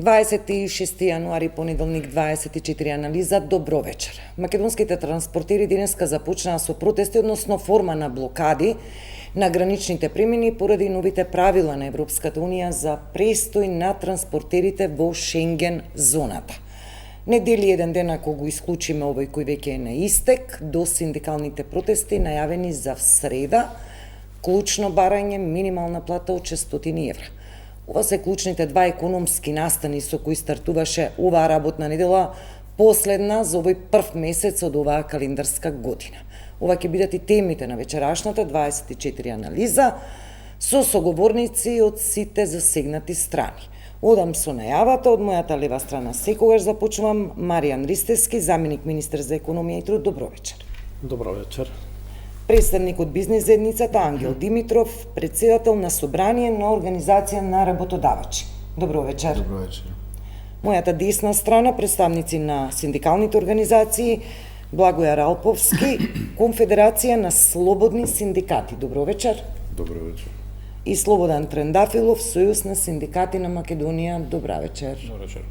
26 јануари, понеделник, 24 анализа. Добро вечер. Македонските транспортери денеска започнаа со протести, односно форма на блокади на граничните премини поради новите правила на Европската Унија за престој на транспортерите во Шенген зоната. Не дели еден ден ако го исклучиме овој кој веќе е на истек до синдикалните протести најавени за среда, клучно барање минимална плата од 600 евра. Ова се клучните два економски настани со кои стартуваше оваа работна недела, последна за овој прв месец од оваа календарска година. Ова ќе бидат и темите на вечерашната 24 анализа со соговорници од сите засегнати страни. Одам со најавата од мојата лева страна. Секогаш започнувам Маријан Ристевски, заменик министер за економија и труд. Добро вечер. Добро вечер. Представник од бизнес заедницата Ангел Димитров, председател на собрание на Организација на работодавачи. Добро вечер. Добро вечер. Мојата десна страна, представници на синдикалните организации Благојар Алповски, Конфедерација на слободни синдикати. Добро вечер. Добро вечер. И Слободан Трендафилов, Сојуз на синдикати на Македонија. Добра вечер. Добро вечер.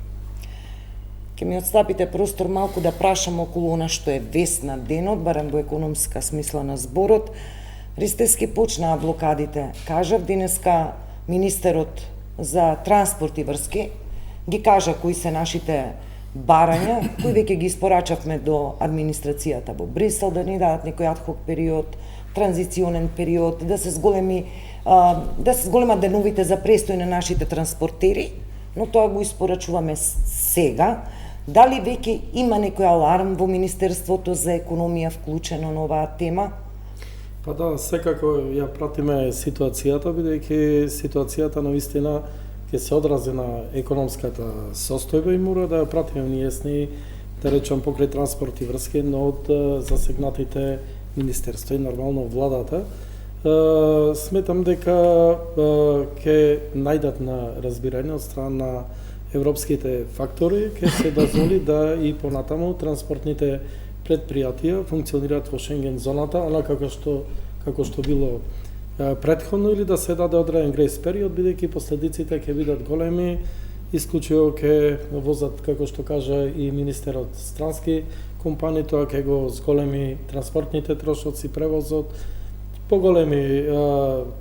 Ке ми отстапите простор малку да прашам околу она што е вест на денот, барем во економска смисла на зборот. Ристевски, почнаа блокадите. Кажав денеска министерот за транспорт и врски ги кажа кои се нашите барања, кои веќе ги испорачавме до администрацијата во Брисел, да ни дадат некој адхок период, транзиционен период, да се зголемат деновите за престој на нашите транспортери, но тоа го испорачуваме сега. Дали веќе има некој аларм во Министерството за економија вклучено на оваа тема? Па да, секако ја пратиме ситуацијата, бидејќи ситуацијата навистина ќе се одрази на економската состојба и мора да ја пратиме нејасни, да речам, покрај транспорт и врски, но од засегнатите министерства и нормално владата. Сметам дека ќе најдат на разбирање од страна на европските фактори, ќе се дозволи да и понатаму транспортните предпријатија функционираат во Шенген зоната, она како што било претходно, или да се даде одреден грейс период, бидејќи последиците ќе бидат големи, исклучиво ќе возат, како што кажа и министерот, странски компании, тоа ќе го зголеми транспортните трошоци, превозот, поголеми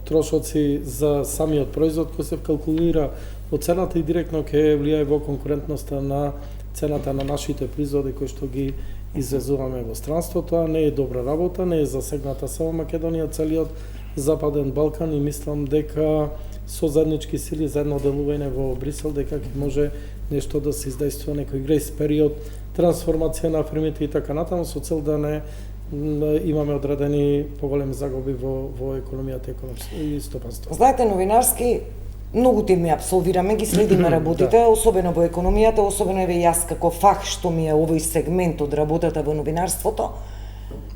трошоци за самиот производ кој се вкалкулира во цената и директно ќе влијае во конкурентноста на цената на нашите производи кои што ги извезуваме во странство. Тоа не е добра работа, не е засегната само Македонија, целиот Западен Балкан, и мислам дека со заеднички сили, заедно делување во Брисел, дека ќе може нешто да се издействува, некој грейс период, трансформација на фирмите и така натаму, со цел да не имаме одредени поголеми загуби во економијата и стопанството. Знаете, новинарски многу теми апсолвираме, ги следиме работите, особено во економијата, особено еве јас како фах што ми е овој сегмент од работата во новинарството.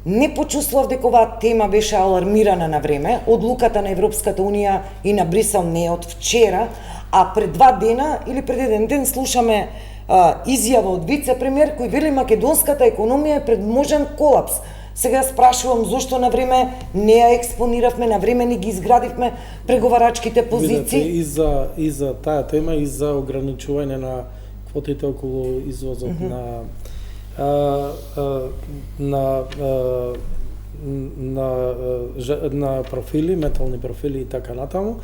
Не почувствував дека оваа тема беше алармирана на време. Одлуката на Европската Унија и на Брисел не е од вчера, а пред 2 дена или пред 1 ден слушаме изјава од вице-премиер кој вели македонската економија е пред можен колапс. Сега спрашувам зошто на време не ја експониравме, на време не ги изградивме преговарачките позиции. Видете, и за таа тема и за ограничување на квотите околу извозот на профили, метални профили и така натаму.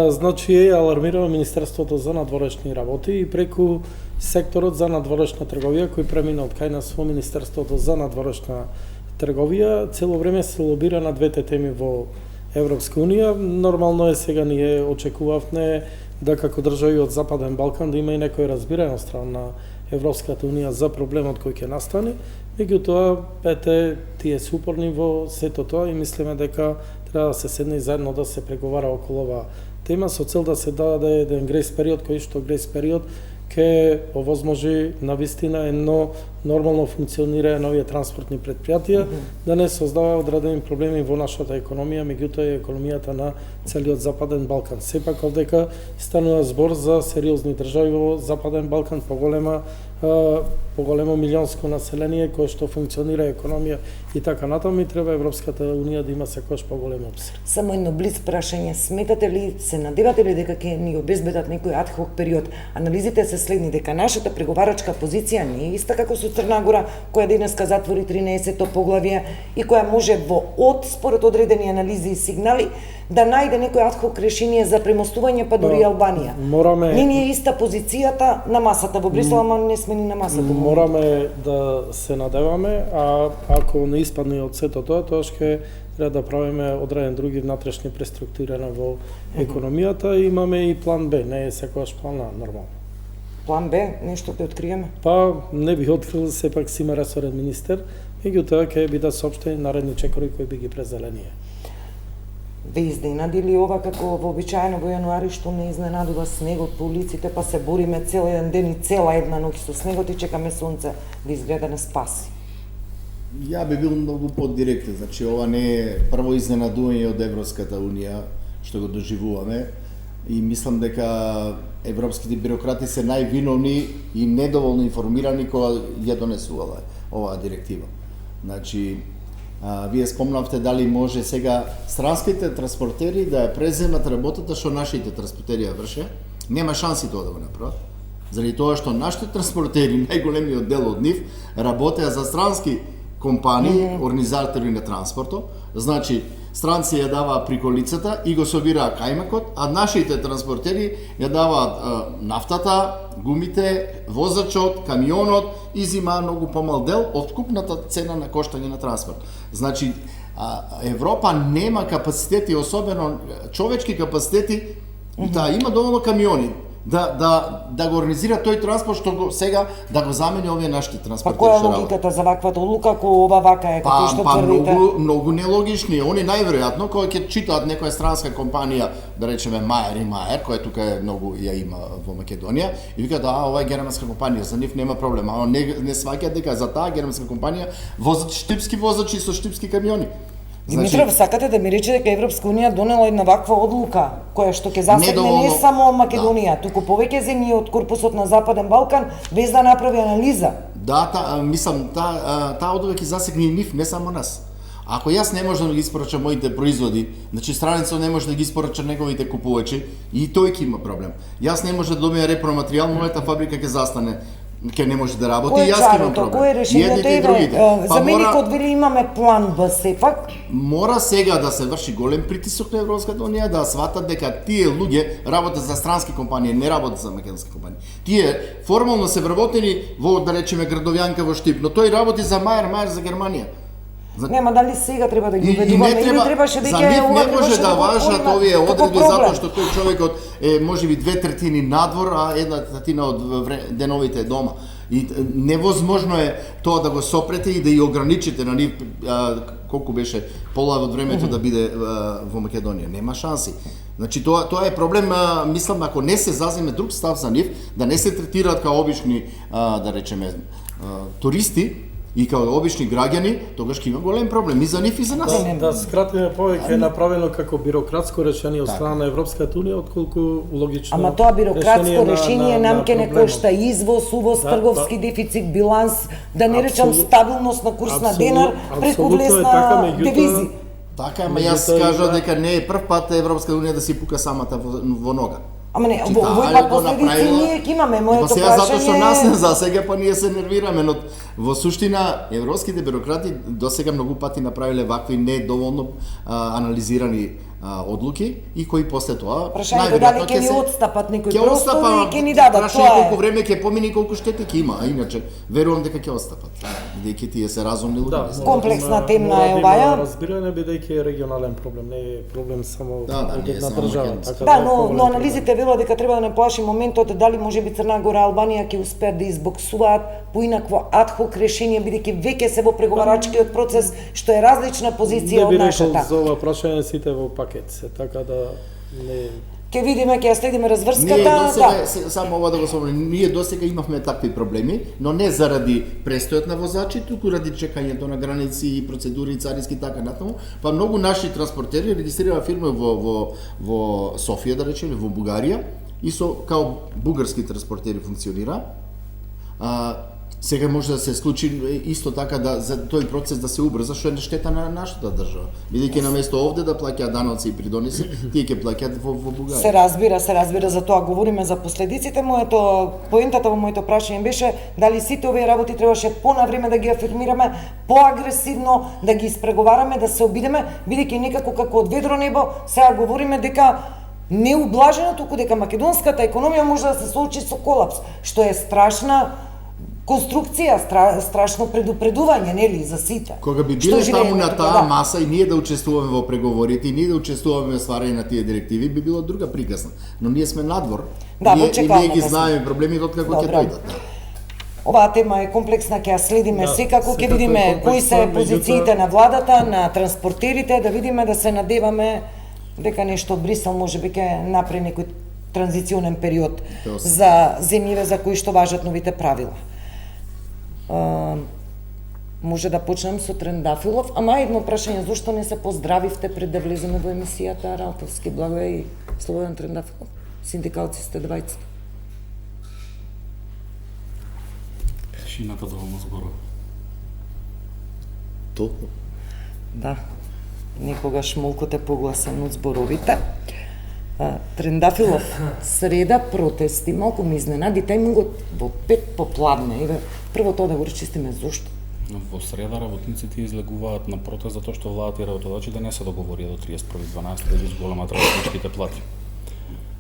Значи е алармирало Министерството за надворешни работи и преку секторот за надворешна трговија кој премина од кај нас во Министерството за надворешна трговија, цело време се лобира на двете теми во Европска Унија. Нормално е, сега ние очекувавме да како држави од Западен Балкан да има и некој разбирање од страна на Европската Унија за проблемот кој ќе настане. Меѓутоа, тие се упорни во сето тоа и мислиме дека треба да се седне и заедно да се преговара околу оваа тема со цел да се даде еден грейс период, кој што грейс период ке овозможи навистина едно нормално функционирање на овие транспортни предпријатија, да не создава одредени проблеми во нашата економија, меѓутоа и економијата на целиот Западен Балкан. Сепак овдека станува збор за сериозни држави во Западен Балкан, поголемо милионско население кое што функционира економија и така натаму, и треба Европската унија да има секогаш поголем обсег. Само едно блиц прашање, сметате ли, се надевате ли дека ќе ни обезбедат некој адхок период? Анализите се следни, дека нашата преговарачка позиција не е иста како со Црна Гора, која денеска затвори 13-то поглавје и која може според одредени анализи и сигнали да најде некој адхок решение за премостување, па дури Албанија. Не ни е иста позицијата на масата во Брисел, ама не сме ни на масата. Мораме да се надеваме, а ако не испадне од сето тоа ќе треба да правиме одреден други внатрешни преструктурирања во економијата. Имаме и план Б, не е секогаш план А, нормално. План Б, нешто ќе откриеме? Па не би открил, сепак си има ресорен министер, меѓутоа ќе бидат соопштени наредни чекори кои би ги презеленија. Ве изненади ли ова како вообичаено во јануари што не изненадува снегот по улиците, па се бориме цел еден ден и цела една ноќ со снегот и чекаме сонце да изгледа не спаси? Ја би бил многу поддиректен, значи ова не е прво изненадување од Европската унија што го доживуваме и мислам дека европските бюрократи се највиновни и недоволно информирани кога ја донесувала оваа директива. Значи, вие спомнавте дали може сега странските транспортери да ја преземат работата што нашите транспортери ја врше. Нема шанси тоа да го направат. Заради тоа што нашите транспортери, најголемиот дел од нив, работеа за странски компании, организатори на транспортот. Значи, странци ја даваат приколицата и го собираат кајмакот, а нашите транспортери ја даваат нафтата, гумите, возачот, камионот и зимаат многу помал дел од купната цена на коштање на транспорт. Значи, Европа нема капацитети, особено човечки капацитети, да има доволно камиони, да го организира тој транспорт што сега да го замени овие нашите транспортери. Па која е логиката за ваквата одлука ако ова вака е како што тврдите? Многу нелогични. Они најверојатно кога ќе читаат некоја странска компанија, да речеме Мајер, која тука е многу ја има во Македонија, и викаат ова е германска компанија, за нив нема проблем, а не сваќаат дека за таа германска компанија возат штипски возачи со штипски камиони. Димитров, сакате да ми рече дека Европска унија донела една ваква одлука, која што ќе засегне не само Македонија, туку повеќе земји од корпусот на Западен Балкан, без да направи анализа? Да, мислам, таа одлука ќе засегне и нив, не само нас. Ако јас не можам да ги испорачам моите производи, значи страницо не може да ги испорача неговите купувачи, и тој ќе има проблем. Јас не може да добијам репроматеријал, мојата фабрика ќе застане. Ке не може да работи, јас ќе имам проблем. Кој е решението? Заменикот вели имаме план Б сепак. Мора сега да се врши голем притисок на Европската унија да сватат дека тие луѓе работат за странски компании, не работат за македонски компании. Тие формално се вработени во, да речеме, Градовјанка во Штип, но тој работи за Мајер за Германија. Нема дали сега треба да ги убедуваме или требаше дека не може да важат овие одредби затоа што тој човекот е можеби 2/3 надвор, а 1/3 од деновите дома. И невозможно е тоа да го сопрете и да ја ограничите на нив колку беше пола од времето да биде во Македонија. Нема шанси. Значи тоа е проблем, мислам, ако не се заземе друг став за нив, да не се третираат као обични, да речеме, туристи, и као обични граѓани, тогаш ќе има голем проблем и за нив и за нас. Да скратиме повеќе, е направено како бирократско решение од страна на Европската унија, отколку логично. Ама тоа бирократско решение нам ќе не кошта извоз, увоз, трговски дефицит, биланс, да не речам стабилност на курс на денар преку влез на девизи. Така, ама јас кажав дека не е прв пат Европската унија да си пука самата во нога. Ама не, во последици ние ќе имаме моето прашање. Затоа што нас не засега, па ние се нервираме, но во суштина европските бюрократи досега многу пати направиле вакви недоволно анализирани одлуки и кои после тоа прашањето дали ќе ни отстапат некои простови и ќе ни дадат тоа. Колку време ќе помине и колку штети ќе има, а иначе верувам дека ќе отстапат. Бидејќи тие се разумни луѓе. Комплексна темна е оваа. Разбирање бидејќи е регионален проблем, не е проблем само од една држава. Да, но анализите велат дека треба да не плаши моментот дали можеби Црна Гора, Албанија ќе успеат да избоксуваат по инакво адхок решение, бидејќи веќе се во преговарачкиот процес, што е различна позиција од нашата. Не би рекол за ова прашање сите во пакет се, така да не... Ќе видиме, ќе ја следиме Ние разврската, досега, само ова да го спомнем, ние досега имавме такви проблеми, но не заради престојот на возачи, туку ради чекањето на граници, процедури, царински и така натаму, па многу наши транспортери регистрираа фирма во Софија, да речеме, во Бугарија, и као бугарски транспортери функционира. Сега може да се случи исто така за тој процес да се убрза, што е штета на нашата држава. Бидејќи наместо овде да плаќаат даноци и придоници, тие ќе плаќаат во Бугарија. Се разбира, за тоа говориме за последиците. Поентата во моето прашање беше дали сите овие работи требаше понавреме да ги афирмираме, поагресивно да ги испреговараме, да се обидеме, бидејќи некако како од ведро небо сега говориме дека не ублажено, туку дека македонската економија може да се соочи со колапс, што е страшна конструкција, страшно предупредување, нели, за сите. Кога би биле таму на таа маса и ние да учествуваме во преговорите и ние да учествуваме во стварање на тие директиви, би било друга приказна. Но ние сме надвор. Ние ги знаеме проблемите откако ќе дојдат. Оваа тема е комплексна, ќе ја следиме секако, ќе видиме кои се позициите на владата, на транспортерите, да видиме, да се надеваме дека нешто од Брисел можеби ќе направи некој транзиционен период за земјиве за кои што важат новите правила. Може да почнем со Трендафилов, ама едно прашање, зошто не се поздравивте пред да влеземе во емисијата Ралтовски? Благоја и Слободан Трендафилов. Синдикалци сте двајцата. Шината доволно зборува. Толку? Да, некогаш молкот е погласен од зборовите. Трендафилов, среда протести, малку ме изненади тајмингот во 5 попладне. Прво тоа да го речистиме зошто. Во среда работниците излегуваат на протест затоа што владата и работодачите не се договорија до 31.12 да ги зголемат работничките плати.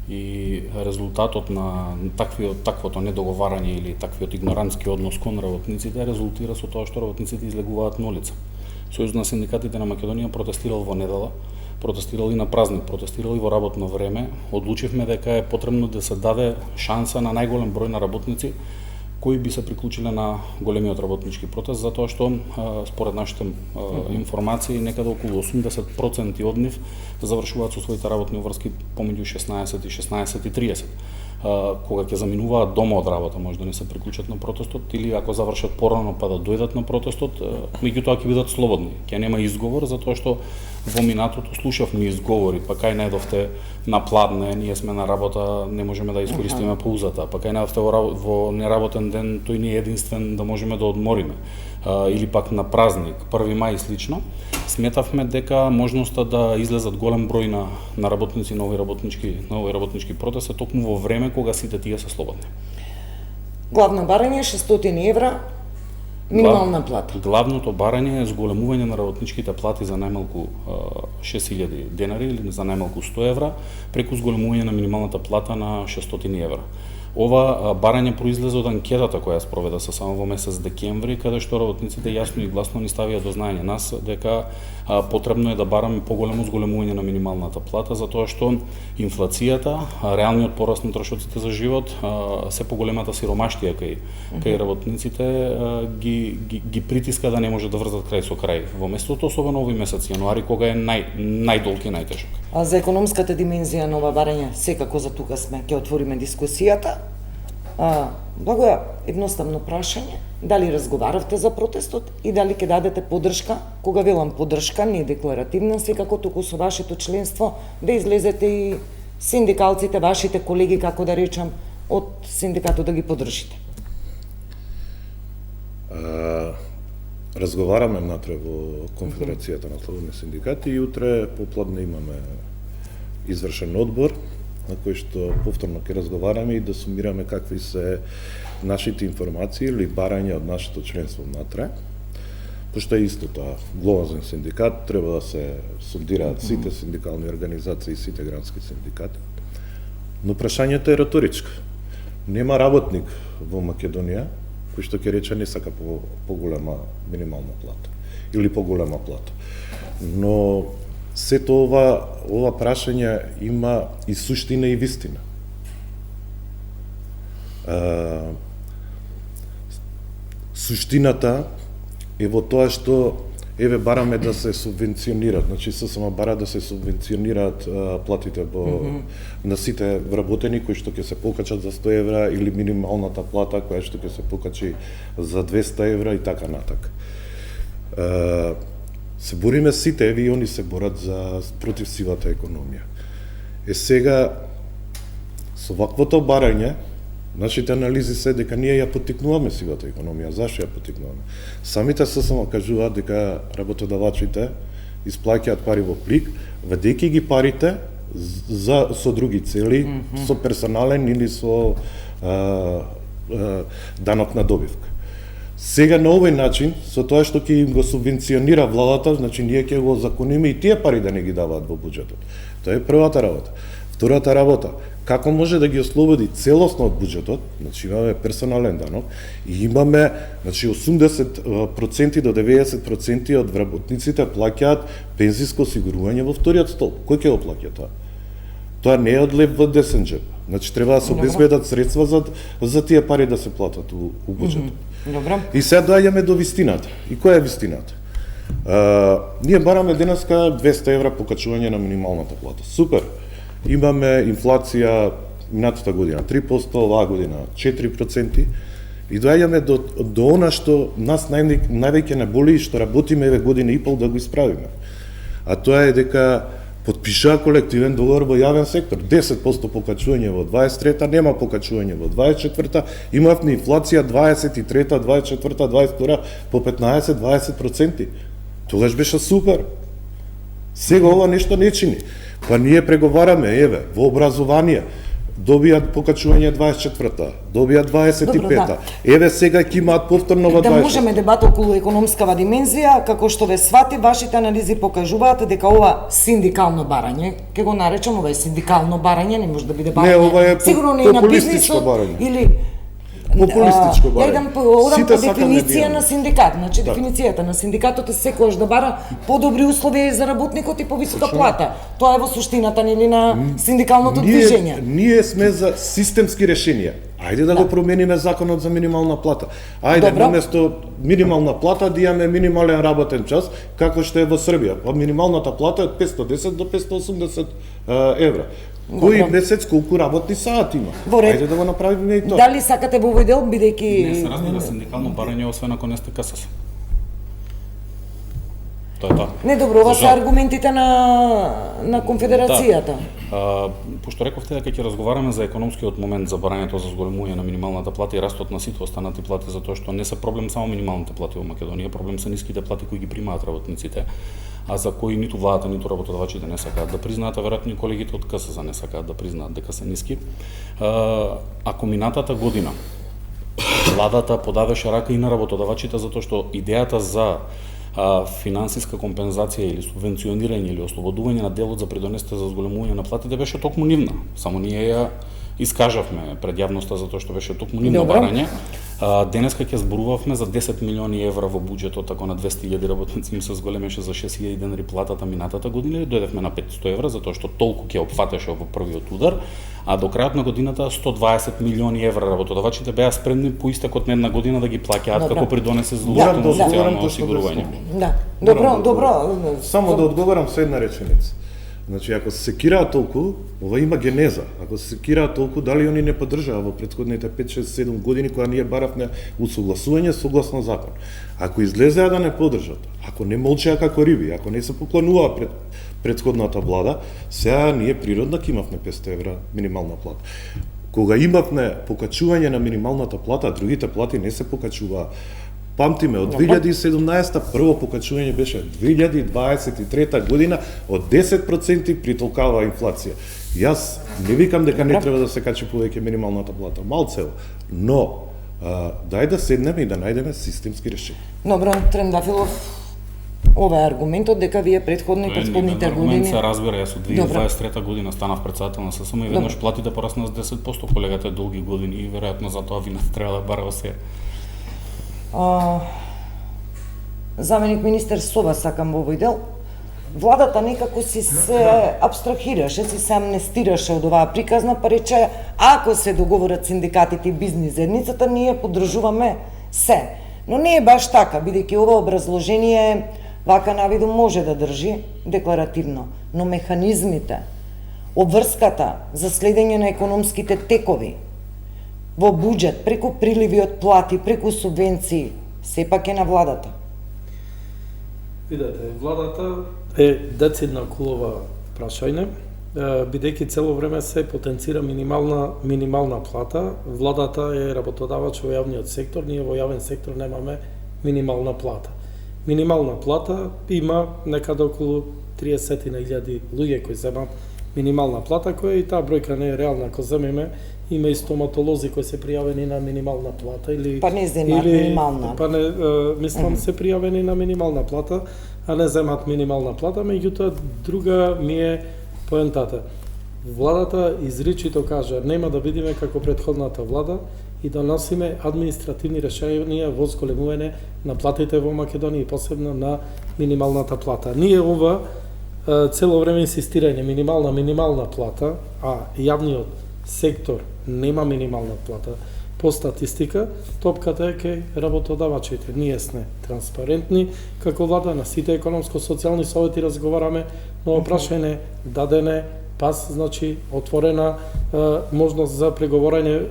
И резултатот на таквото недоговарање или таквиот игнорантски однос кон работниците резултира со тоа што работниците излегуваат на улица. Сојуз на синдикатите на Македонија протестирал во недела, протестирал и на празник, протестирал и во работно време. Одлучивме дека е потребно да се даде шанса на најголем број на работници кои би се приклучиле на големиот работнички протест, затоа што според нашите информации некаде околу 80% од нив завршуваат со своите работни врски помеѓу 16 и 16:30. Кога ќе заминуваат дома од работа, може да не се приклучат на протестот или ако завршат порано па да дојдат на протестот, меѓутоа ќе бидат слободни. Ќе нема изговор затоа што во минатото слушавме изговори, па кај најдовте на пладне, ние сме на работа, не можеме да искористиме паузата, па кај најдовте во неработен ден, тој не е единствен да можеме да одмориме. Или пак на празник, 1 мај и слично. Сметавме дека можноста да излезат голем број на работници на овој работнички протест е токму во време кога сите тие се слободни. Главно барање 600 евра минимална плата. Главното барање е зголемување на работничките плати за најмалку 6000 денари или за најмалку 100 евра преку зголемување на минималната плата на 600 евра. Ова барање произлезе од анкетата која спроведа се само во месец декември, каде што работниците јасно и гласно ни ставија до знаење нас дека потребно е да бараме поголемо зголемување на минималната плата, затоа што инфлацијата, реалниот пораст на трошоците за живот, се поголемата сиромаштија кај работниците ги притиска да не може да врзат крај со крај во месецот, особено овој месец јануари кога е најдолг и најтежок. А за економската димензија на ова барање, секако за тука сме, ќе отвориме дискусијата. Благоја, едноставно прашање, дали разговаравте за протестот и дали ќе дадете поддршка, кога велам поддршка, не декларативна, секако туку со вашето членство, да излезете и синдикалците, вашите колеги, како да речам, од синдикатот да ги поддржите? Разговараме натре во Конфедерацијата на слободни синдикати и утре попладне имаме извршен одбор на кој што повторно ќе разговараме и да сумираме какви се нашите информации или барања од нашето членство натре. Пошто е исто тоа, глобален синдикат, треба да се сондираат сите синдикални организации и сите грански синдикати. Но прашањето е риторичко. Нема работник во Македонија кој што ќе рече не сака поголема минимална плата или поголема плата. Но сето ова прашање има и суштина и вистина. Суштината е во тоа што еве бараме да се субвенционираат, значи ССМ бара да се субвенционираат платите на сите вработени кои што ќе се покачат за 100 евра или минималната плата која што ќе се покачи за 200 евра и така натак. Се бориме сите, еве и они се борат против сивата економија. Сега со ваквото барање, нашите анализи се дека ние ја поттикнуваме сивата економија. Зашто ја поттикнуваме? Самите ССМ кажуваат дека работодавачите исплаќаат пари во плик, ведејќи ги парите со други цели, со персонален или со данок на добивка. Сега на овој начин, со тоа што ќе им го субвенционира владата, значи ние ќе го закониме и тие пари да не ги даваат во буџетот. Тоа е првата работа. Втората работа, како може да ги ослободи целосно од буџетот, значи имаме персонален данок и имаме, значи 80% до 90% од вработниците плаќаат пензиско осигурување во вториот столб. Кој ќе го плаќа тоа? Тоа не е од лев во десен джеб. Значи треба да се обезбедат средства за тие пари да се платат у буџетот. Добро. И сега доаѓаме до вистината. И која е вистината? Ние бараме денеска 200 евра покачување на минималната плата. Супер. Имаме инфлација минатата година 3%, оваа година 4%, и доаѓаме до она што нас највеќе не боли и што работиме еве година и пол да го исправиме. А тоа е дека потпишаа колективен договор во јавен сектор. 10% покачување во 23-та, нема покачување во 24-та, имавме инфлација 23-та, 24-та, 22-та по 15-20%. Тогаш беше супер. Сега ова нешто не чини. Па ние преговараме, еве, во образование, добијат покачување 24-та, добијат 25-та, еве сега ќе имаат повторно во 20-та. Да можеме дебата околу економскава димензија, како што ве свати, вашите анализи покажуваат дека ова синдикално барање, ќе го наречам, ова е синдикално барање, не може да биде барање. Не, ова е сигурно не на популистичко барање. Или популистичко барање. Ја идам по дефиниција на синдикат. Значи дефиницијата на синдикатот е секогаш да бара подобри услови за работникот и повисока плата. Тоа е во суштината нели на синдикалното движење. Ние сме за системски решенија. Ајде да го промениме законот за минимална плата. Ајде наместо минимална плата да имаме минимален работен час, како што е во Србија. Па минималната плата е од 510 до 580 евра. Кој месец колку работни сати има? Ајде да го направиме и тоа. Дали сакате во овој дел, бидејќи не се разбира синдикално барање освен ако не сте КСС. Тоа е тоа. Не, добро, ова се аргументите на Конфедерацијата. Пошто рековте дека ќе разговараме за економскиот момент за барањето за зголемување на минималната плата и растот на сите останати плати, затоа што не се проблем само минималните плати во Македонија, проблем се ниските плати кои ги примаат работниците, а за кои ниту владата, ниту работодавачите не сакаат да признаат, а веројатно и колегите од КСЗ не сакаат да признаат дека се ниски. Ако минатата година владата подаваше рака и на работодавачите затоа што идејата за финансиска компензација или субвенционирање или ослободување на делот за придонесите за зголемување на платите беше токму нивна. Само ние ја искажавме пред јавноста затоа што беше токму нивно барање. Денеска ќе зборувавме за 10 милиони евра во буџетот, ако на 200.000 работници им се зголемеше за 6.000 денари платата минатата година, и дојдевме на 500 евра затоа што толку ќе опфатеше во првиот удар, а до крајот на годината 120 милиони евра работодавачите беа спремни по истекот на една година да ги плаќаат како придонесе за социјално осигурување. Да. Добро. Само да одговорам со една реченица. Значи, ако се секираат толку, ова има генеза. Ако се секираат толку, дали они не поддржаа во претходните 5, 6, 7 години кога ние баравме усогласување согласно закон. Ако излезеа да не поддржат, ако не молчеа како риби, ако не се поклонуваа пред претходната влада, сега ние природно ќе имавме 500 евра минимална плата. Кога имавме покачување на минималната плата, другите плати не се покачуваа. Памтиме, од 2017 прво покачување беше 2023 година од 10% притолкава инфлација. Јас не викам дека не треба да се качи повеќе минималната плата, малцево, но дај да седнеме и да најдеме системски решенија. Добро, Трендафилов, ова е аргументот дека вие предходните години... Аргумент се разбира, јас од 2023 година станав председател на ССМ и веднаш платите пораснаа с 10%, колегата е долги години и веројатно затоа вината треба да бара се. Заменик министер Соба сакам во овој дел. Владата некако си се абстрахираше, си се амнестираше од оваа приказна, па рече, ако се договорат синдикатите и бизнис заедницата, ние поддржуваме се. Но не е баш така, бидејќи ова образложение Вака навиду може да држи декларативно, но механизмите, обврската за следење на економските текови во буџет, преку приливи од плати, преку субвенции, сепак е на владата. Видете, владата е децидна кулова прашање, бидејќи цело време се потенцира минимална плата. Владата е работодавач во јавниот сектор, ние во јавен сектор немаме минимална плата. Минимална плата има некаде околу 30.000 луѓе кои земат минимална плата, која и таа бројка не е реална. Ако земеме, има и стоматолози кои се пријавени на минимална плата или Па не земат минимална. Па не, мислам се пријавени на минимална плата, а не земат минимална плата, меѓутоа друга ми е поентата. Владата изричито кажа, нема да бидеме како претходната влада и да носиме административни решенија во зголемување на платите во Македонија и посебно на минималната плата. Ние ова цело време инсистирање минимална плата, а јавниот сектор нема минимална плата. По статистика, топката е кај работодавачите. Ние сме транспарентни, како влада на сите економско-социјални совети разговараме, но прашање дадене пас, значи отворена можност за преговарање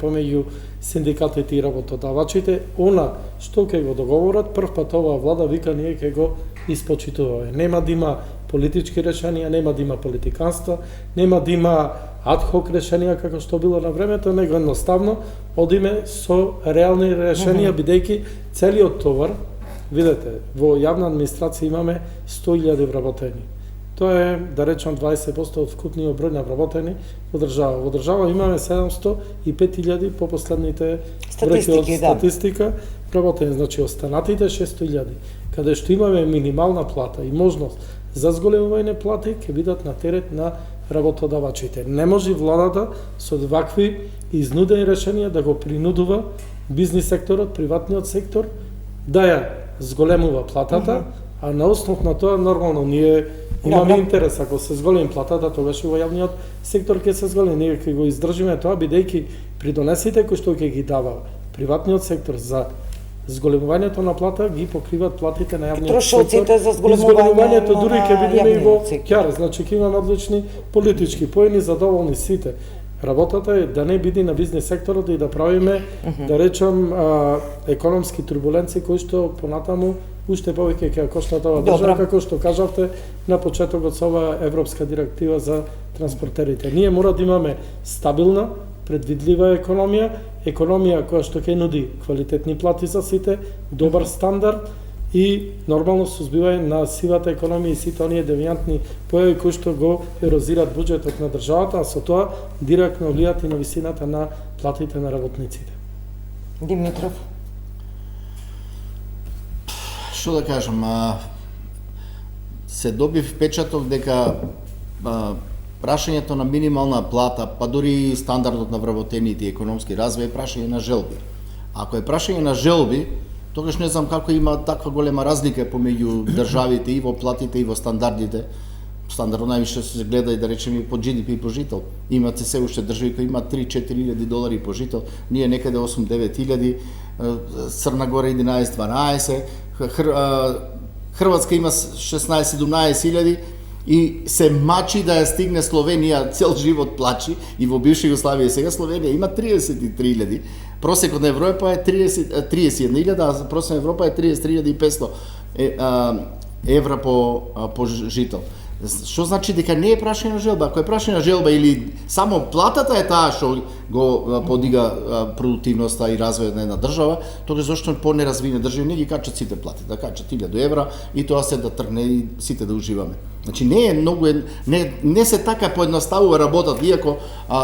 помеѓу синдикатите и работодавачите. Она што ќе го договорат, прв пат оваа влада вика ние ќе го испочитуваме. Нема да има политички решенија, нема да има политиканство, нема да има адхок решенија како што било на времето, него едноставно одиме со реални решенија, бидејќи целиот товар, видете, во јавна администрација имаме 100.000 вработени. Тоа е, да речам, 20% од вкупниот број на вработени во држава. Во држава имаме 705.000 по последните бројки од статистика вработени, значи останатите 600.000, каде што имаме минимална плата и можност за зголемување плати, ќе бидат на терет на работодавачите. Не може владата со вакви изнудени решенија да го принудува бизнис секторот, приватниот сектор, да ја зголемува платата, а на основ на тоа нормално ние имаме интерес, ако се зголеми платата, тогаш и во јавниот сектор ќе се зголеми. Ние ќе го издржиме тоа, бидејќи придонесите кои што ќе ги дава приватниот сектор за зголемувањето на плата ги покриват платите на јавниот сектор. Трошоците за зголемувањето дури ќе бидеме и во ќар, значи ќе имаме одлични политички поени, задоволни сите. Работата е да не биде на бизнес секторот и да правиме, да речам, економски турбуленции кои што понатаму уште повеќе ќе коштат оваа држава, како што кажавте на почетокот со оваа европска директива за транспортерите. Ние мора да имаме стабилна, предвидлива економија која што ќе нуди квалитетни плати за сите, добар стандард и нормално сузбивање на сивата економија и сите оние девијантни појави кои што го ерозираат буџетот на државата, а со тоа директно влијат и на висината на платите на работниците. Димитров. Што да кажам, се доби впечаток дека прашањето на минимална плата, па дури стандардот на вработените и економски развој е прашање на желби. Ако е прашање на желби, тогаш не знам како има таква голема разлика помеѓу државите и во платите и во стандардите. Стандардот највише се гледа и да речеме и по GDP и по жител. Имате се уште држави кои имаат 3-4 долари по жител, ние некаде 8-9 илјади, Црна Гора 11-12, Хрватска има 16-17 илјади и се мачи да ја стигне Словенија, цел живот плачи и во бивша Југославија, сега Словенија има 33.000. Просекот на Европа е 31.000, а просекот на Европа е 33.500 евра по жител. Што значи дека не е прашање на желба? Ако е прашање на желба или само платата е таа што го подига продуктивноста и развојот на една држава, тогаш зошто по-неразвиени држави не ги качат сите плати, да качат 1000 евра и тоа се да тргне и сите да уживаме. Значи не е многу не се така поедноставува работата, иако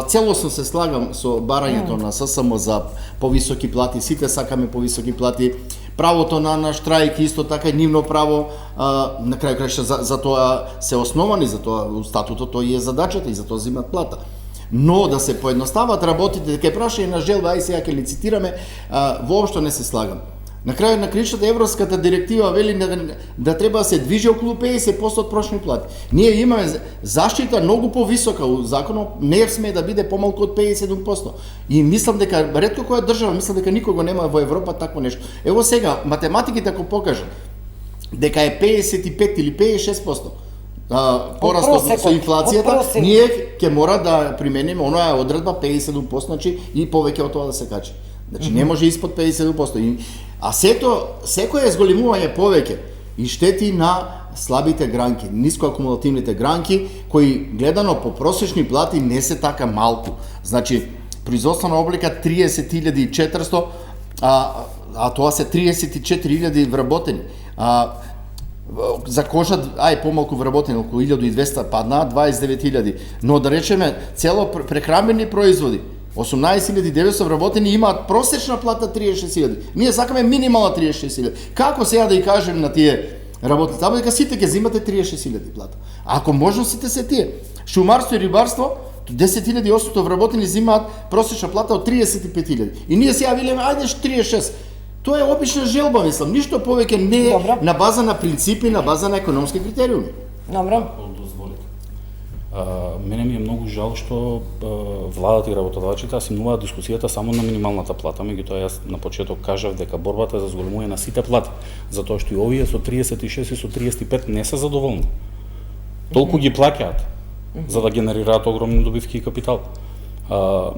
целосно се слагам со барањето на ССМ за повисоки плати, сите сакаме повисоки плати. Правото на штрајк исто така нивно право, на крај крајшта за тоа се основани, за тоа статутот тој е задачата и за тоа земат плата. Но да се поедностават работите, дека е прашање на желба, ај сега ќе лицитираме, воопшто не се слагам. На крај на кришата европската директива вели да треба да се движи околу 50% од прошни плати. Ние имаме заштита многу повисока у законот, не сме да биде помалку од 57%. И мислам дека ретко која држава, мислам дека никого нема во Европа такво нешто. Ево сега математиките ако покажат дека е 55 или 56% порастот со инфлацијата, ние ќе мора да примениме онаа одредба 57%, значи и повеќе од тоа да се качи. Значи не може испод 57%. А секој зголемување повеќе и штети на слабите гранки, нискоакумулативните гранки, кои гледано по просечни плати не се така малку. Значи, производствена облика 30.400, а тоа се 34.000 вработени. За кожа, помалку вработени, околу 1200 паднаа, 29.000. Но да речеме, цело прехранбени производи, 18.900 вработени имаат просечна плата 36.000. Ние сакаме минимална 36.000. Како сега да ја кажем на тие работници? Тамо дека сите ќе земате 36.000 плата. Ако можностите се тие. Шумарство и рибарство, 10.800 вработени земаат просечна плата од 35.000. И ние сега велиме, ајде 36. Тоа е обична желба, мислам. Ништо повеќе не е на база на принципи, на база на економски критериуми. Добро. Мене ми е многу жал што владата и работодавачите асимнуваат дискусијата само на минималната плата, меѓутоа јас на почеток кажав дека борбата е за зголемување на сите плати, затоа што и овие со 36 и со 35 не се задоволни. Толку ги плаќаат за да генерираат огромни добивки и капитал.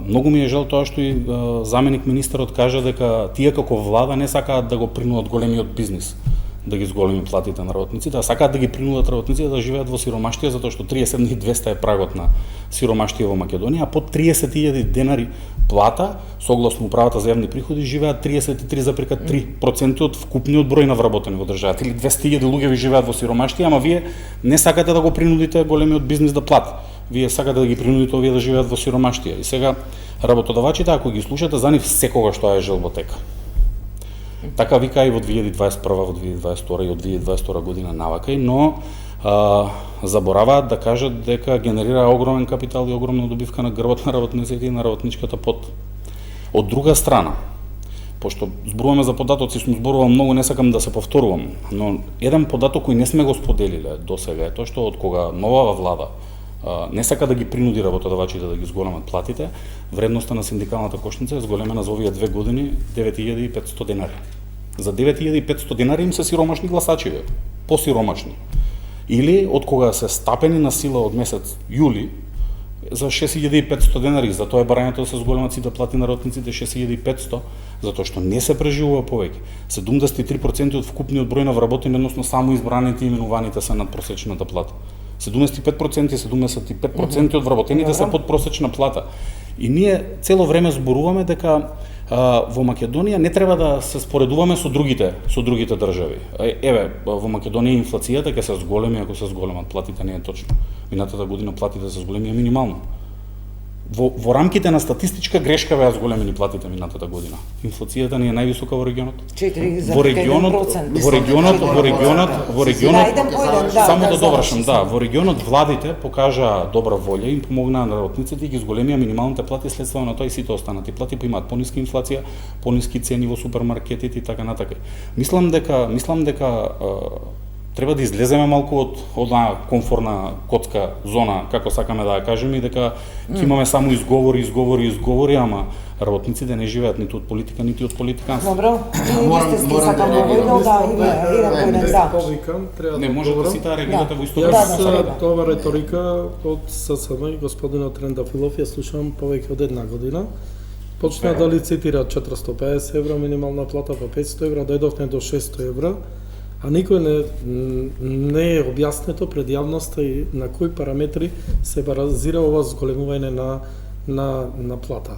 Многу ми е жал тоа што и заменик министерот кажа дека тие како влада не сакаат да го принудат големиот бизнис да ги зголеми платите на работниците, а сакаат да ги принудат работниците да живеат во сиромаштија, затоа што 37.200 е прагот на сиромаштија во Македонија, а под 30.000 денари плата, согласно управата за јавни приходи, живеат 33,3% од вкупниот број на вработени во државата, или 200.000 луѓе живеат во сиромаштија, ама вие не сакате да го принудите големиот бизнис да плати. Вие сакате да ги принудите овие да живеат во сиромаштија. И сега работодавачите, ако ги слушате, за нив секогаш тоа е желботека. Така вика и во 2021, во 2022 и од 2022 година навака, но забораваат да кажат дека генерира огромен капитал и огромна добивка на грбот на работниците и на работничката пот. Од друга страна, пошто зборуваме за податоци, сум зборувал многу, не сакам да се повторувам, но еден податок кој не сме го споделиле досега е тоа што од кога новава влада не сака да ги принуди работодавачите да ги зголемат платите, вредноста на синдикалната кошница е зголемена за овие 2 години 9.500 денари. За 9.500 денари им се сиромашни гласачи, посиромашни. Или од кога се стапени на сила од месец јули за 6.500 денари, затоа е барањето да се зголемат сите плати на работниците 6.500, затоа што не се преживува повеќе. 73% од вкупниот број на вработени, односно само избраните и именуваните се над просечната плата. 75% и 75% од вработените се под просечна плата. И ние цело време зборуваме дека во Македонија не треба да се споредуваме со другите држави. Еве, во Македонија инфлацијата ќе се зголеми ако се зголемат платите, не е точно. Минатата година платите се зголемија минимално. Во рамките на статистичка грешка беа зголемени платите минатата година. Инфлацијата ни е највисока во регионот. 4,1%. Само да довршам, во регионот владите покажаа добра волја и им помогнаа на работниците и ги зголемија минималните плати, следствено на тоа и сите останати плати поимаат пониска инфлација, пониски цени во супермаркетите и така натака. Мислам дека треба да излеземе малку од онаа комфорна котска зона, како сакаме да ја кажеме, и дека ќе имаме само изговори, ама работниците не живеат ниту од политика, ниту од политиканство. Добро, и вистински сакам да Не може да си таа регидата во исто време. Тоа реторика од ССМ и господинот Трендафилов ја слушам повеќе од една година. Почна да лицитира 450 евра минимална плата, па 500 евра, дојдовме до 600 евра. А никој не е објаснето пред јавноста и на кои параметри се базира ова зголемување на плата.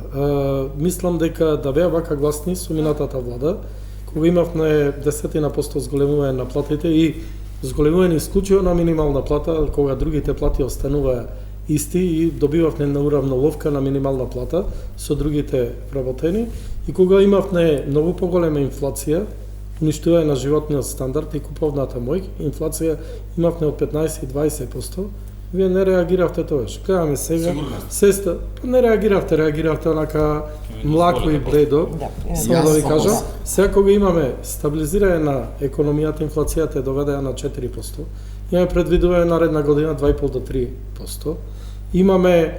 Мислам дека да беа вака гласни со минатата влада, кога имавме 10% зголемување на платите и зголемување исклучиво на минимална плата, кога другите плати остануваа исти и добивавме на уравноловка на минимална плата со другите вработени, и кога имавме многу поголема инфлација, уништување на животниот стандард и куповната моќ, инфлација имавме од 15 и 20%, Вие не реагиравте тогаш. Гледаме сега. Сестра, не реагиравте онака млако и бледо. Само да ви кажам, сега кога имаме стабилизирање на економијата, инфлацијата е доведена на 4%. Имаме предвидување наредна година 2,5 до 3%. Имаме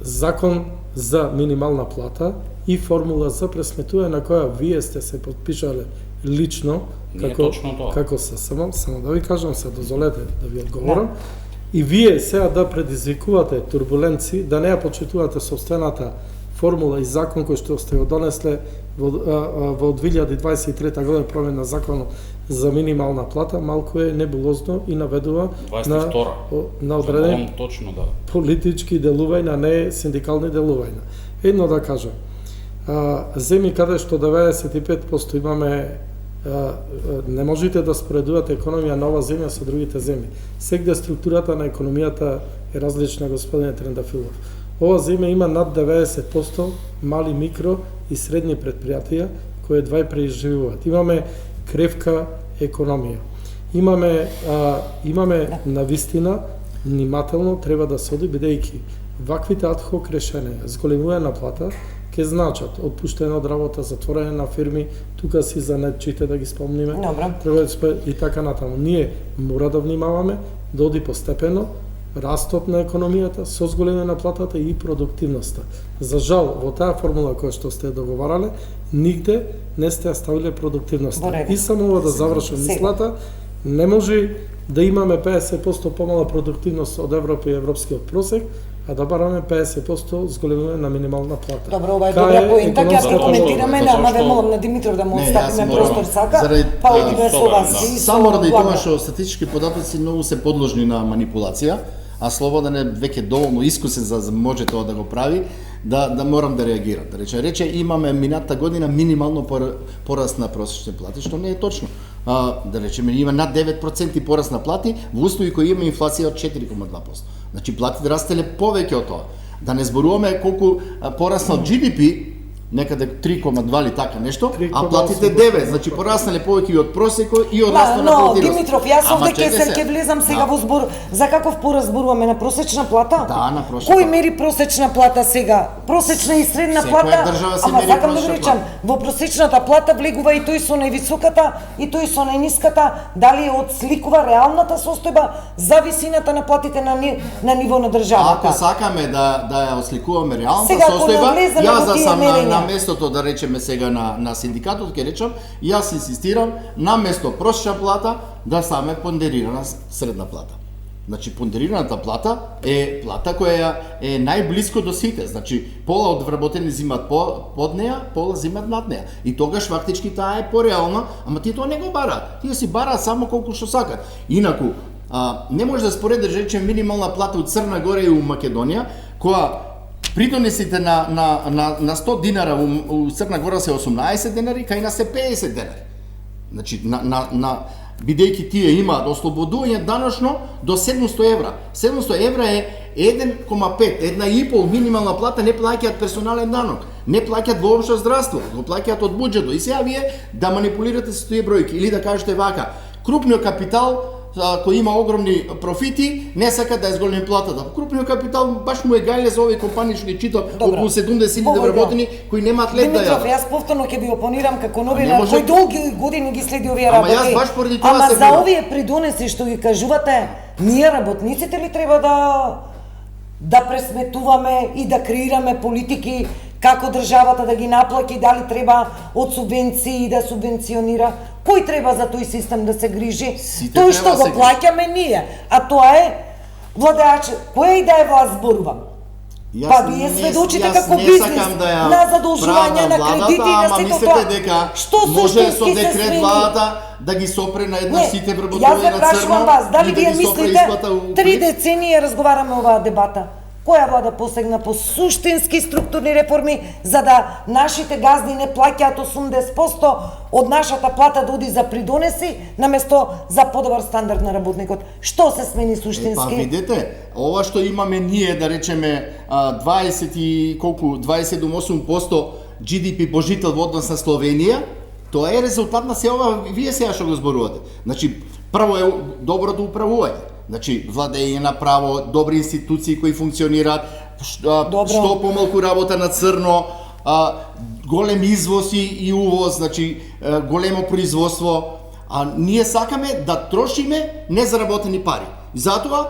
закон за минимална плата и формула за пресметување на која вие сте се подпишале лично како се само да ви кажам, се дозволете да ви одговорам. И вие сега да предизвикувате турбуленци, да не ја почитувате собствената формула и закон кој што сте го донесле во 2023 година промена на законот за минимална плата, малку е небулозно и наведува на одредени политички делувања, а не синдикални делувања. Едно да кажам, земји каде што 95% имаме, не можете да споредувате економија на ова земја со другите земји. Сегде структурата на економијата е различна, господине Трендафилов. Ова земја има над 90% мали, микро и средни предпријатија кои едва преживуваат. Имаме кревка економија. Имаме навистина, внимателно треба да се оди, бидејќи ваквите адхок решенија, зголемување на плата, ќе значат отпуштање од работа, затворање на фирми, тука си за нечите да ги спомниме, треба и така натаму. Ние мора да внимаваме, да оди постепено, растот на економијата, со зголемување на платата и продуктивноста. За жал, во таа формула која што сте договарале, нигде не сте ставиле продуктивноста. И само ова да завршам мислата, не може да имаме 50% помала продуктивност од Европа и европскиот просек, а да бараме 50% зголемување на минимална плата. Добро, ова е добра поента, ќе ја коментираме, ама ве молам на Димитров да му оставиме простор сака, па одиме со вас. Само ради тоа што статистички податоци многу се подложни на манипулација, а Слободан е веќе доволно искусен за може тоа да го прави, да морам да реагирам. Да рече имаме минатата година минимално пораст на просечни плати, што не е точно. Да речеме има над 9% пораст на плати во услови кои има инфлација од 4,2%. Значи платите растеле повеќе од тоа. Да не зборуваме колку пораснал GDP, некаде 3,2 или така нешто, а платите 9, значи пораснале повеќе и од просекот и од растот на продуктивност. Димитров, јас овде ќе влезам сега во збор за каков пораз зборуваме, на просечна плата? Да, на просечна. Кој мери просечна плата сега? Просечна и средна плата? Ама сакам да речам, во просечната плата влегува и тој со највисоката и тој со најниската, дали отсликува реалната состојба за висината на платите на ниво на државата? Ако сакаме да ја отсликуваме реалната состојба, јас да сам на местото да речеме сега на синдикатот, ќе речам, јас инсистирам на место просечна плата да стане пондерирана средна плата. Значи пондерираната плата е плата која е најблиско до сите. Значи пола од вработени земат под неа, пола земат над неа. И тогаш фактички таа е пореална, ама тие тоа не го бараат. Тие си бараат само колку што сакат. Инаку не може да споредиш речем минимална плата од Црна Гора и у Македонија, која придонесите на 100 динара у Црна Гора се 18 денари, кај нас се 50 денари. Значи, бидејќи тие имаат ослободување даношно до 700 евра. 700 евра е 1,5, 1,5 минимална плата, не плаќаат персонален данок, не плаќаат воопшто здравство, го плаќаат од буџетот. И сега вие да манипулирате со тие бројки или да кажете вака, крупниот капитал кој има огромни профити, не сака да ја зголеми платата. Крупниот капитал баш му е гајле за овие компании што ги читам, околу 70.000 вработени кои немаат леп да јадат. Димитров, јас повторно ќе ви опонирам како новинар, кој долги години ги следи овие работи. Ама јас баш поради тоа се за овие придонеси што ги кажувате, ние работниците ли треба да пресметуваме и да креираме политики како државата да ги наплаќи, дали треба од субвенции да субвенционира? Кој треба за тој систем да се грижи? Тој што го плаќаме ние, а тоа е владеач, која и да е власт зборува. Па вие сведочите како бизнес на задолжување на кредити и на сето тоа. Што може со декрет владата да ги сопре на една сите вработување на црно? Јас ве прашувам вас, дали вие мислите 3 децении разговараме оваа дебата? Која влада посегна по суштински структурни реформи за да нашите газди не плаќаат 80% од нашата плата да оди за придонеси наместо за подобар стандард на работникот? Што се смени суштински? Па видете, ова што имаме ние да речеме 27,8% GDP по жител во однос на Словенија, тоа е резултат на се ова вие сега што го зборувате. Значи, прво е доброто управување. Значи, владење на право, добри институции кои функционираат, што помалку работа на црно, голем извоз и увоз, значи големо производство, а ние сакаме да трошиме незаработени пари. Затоа,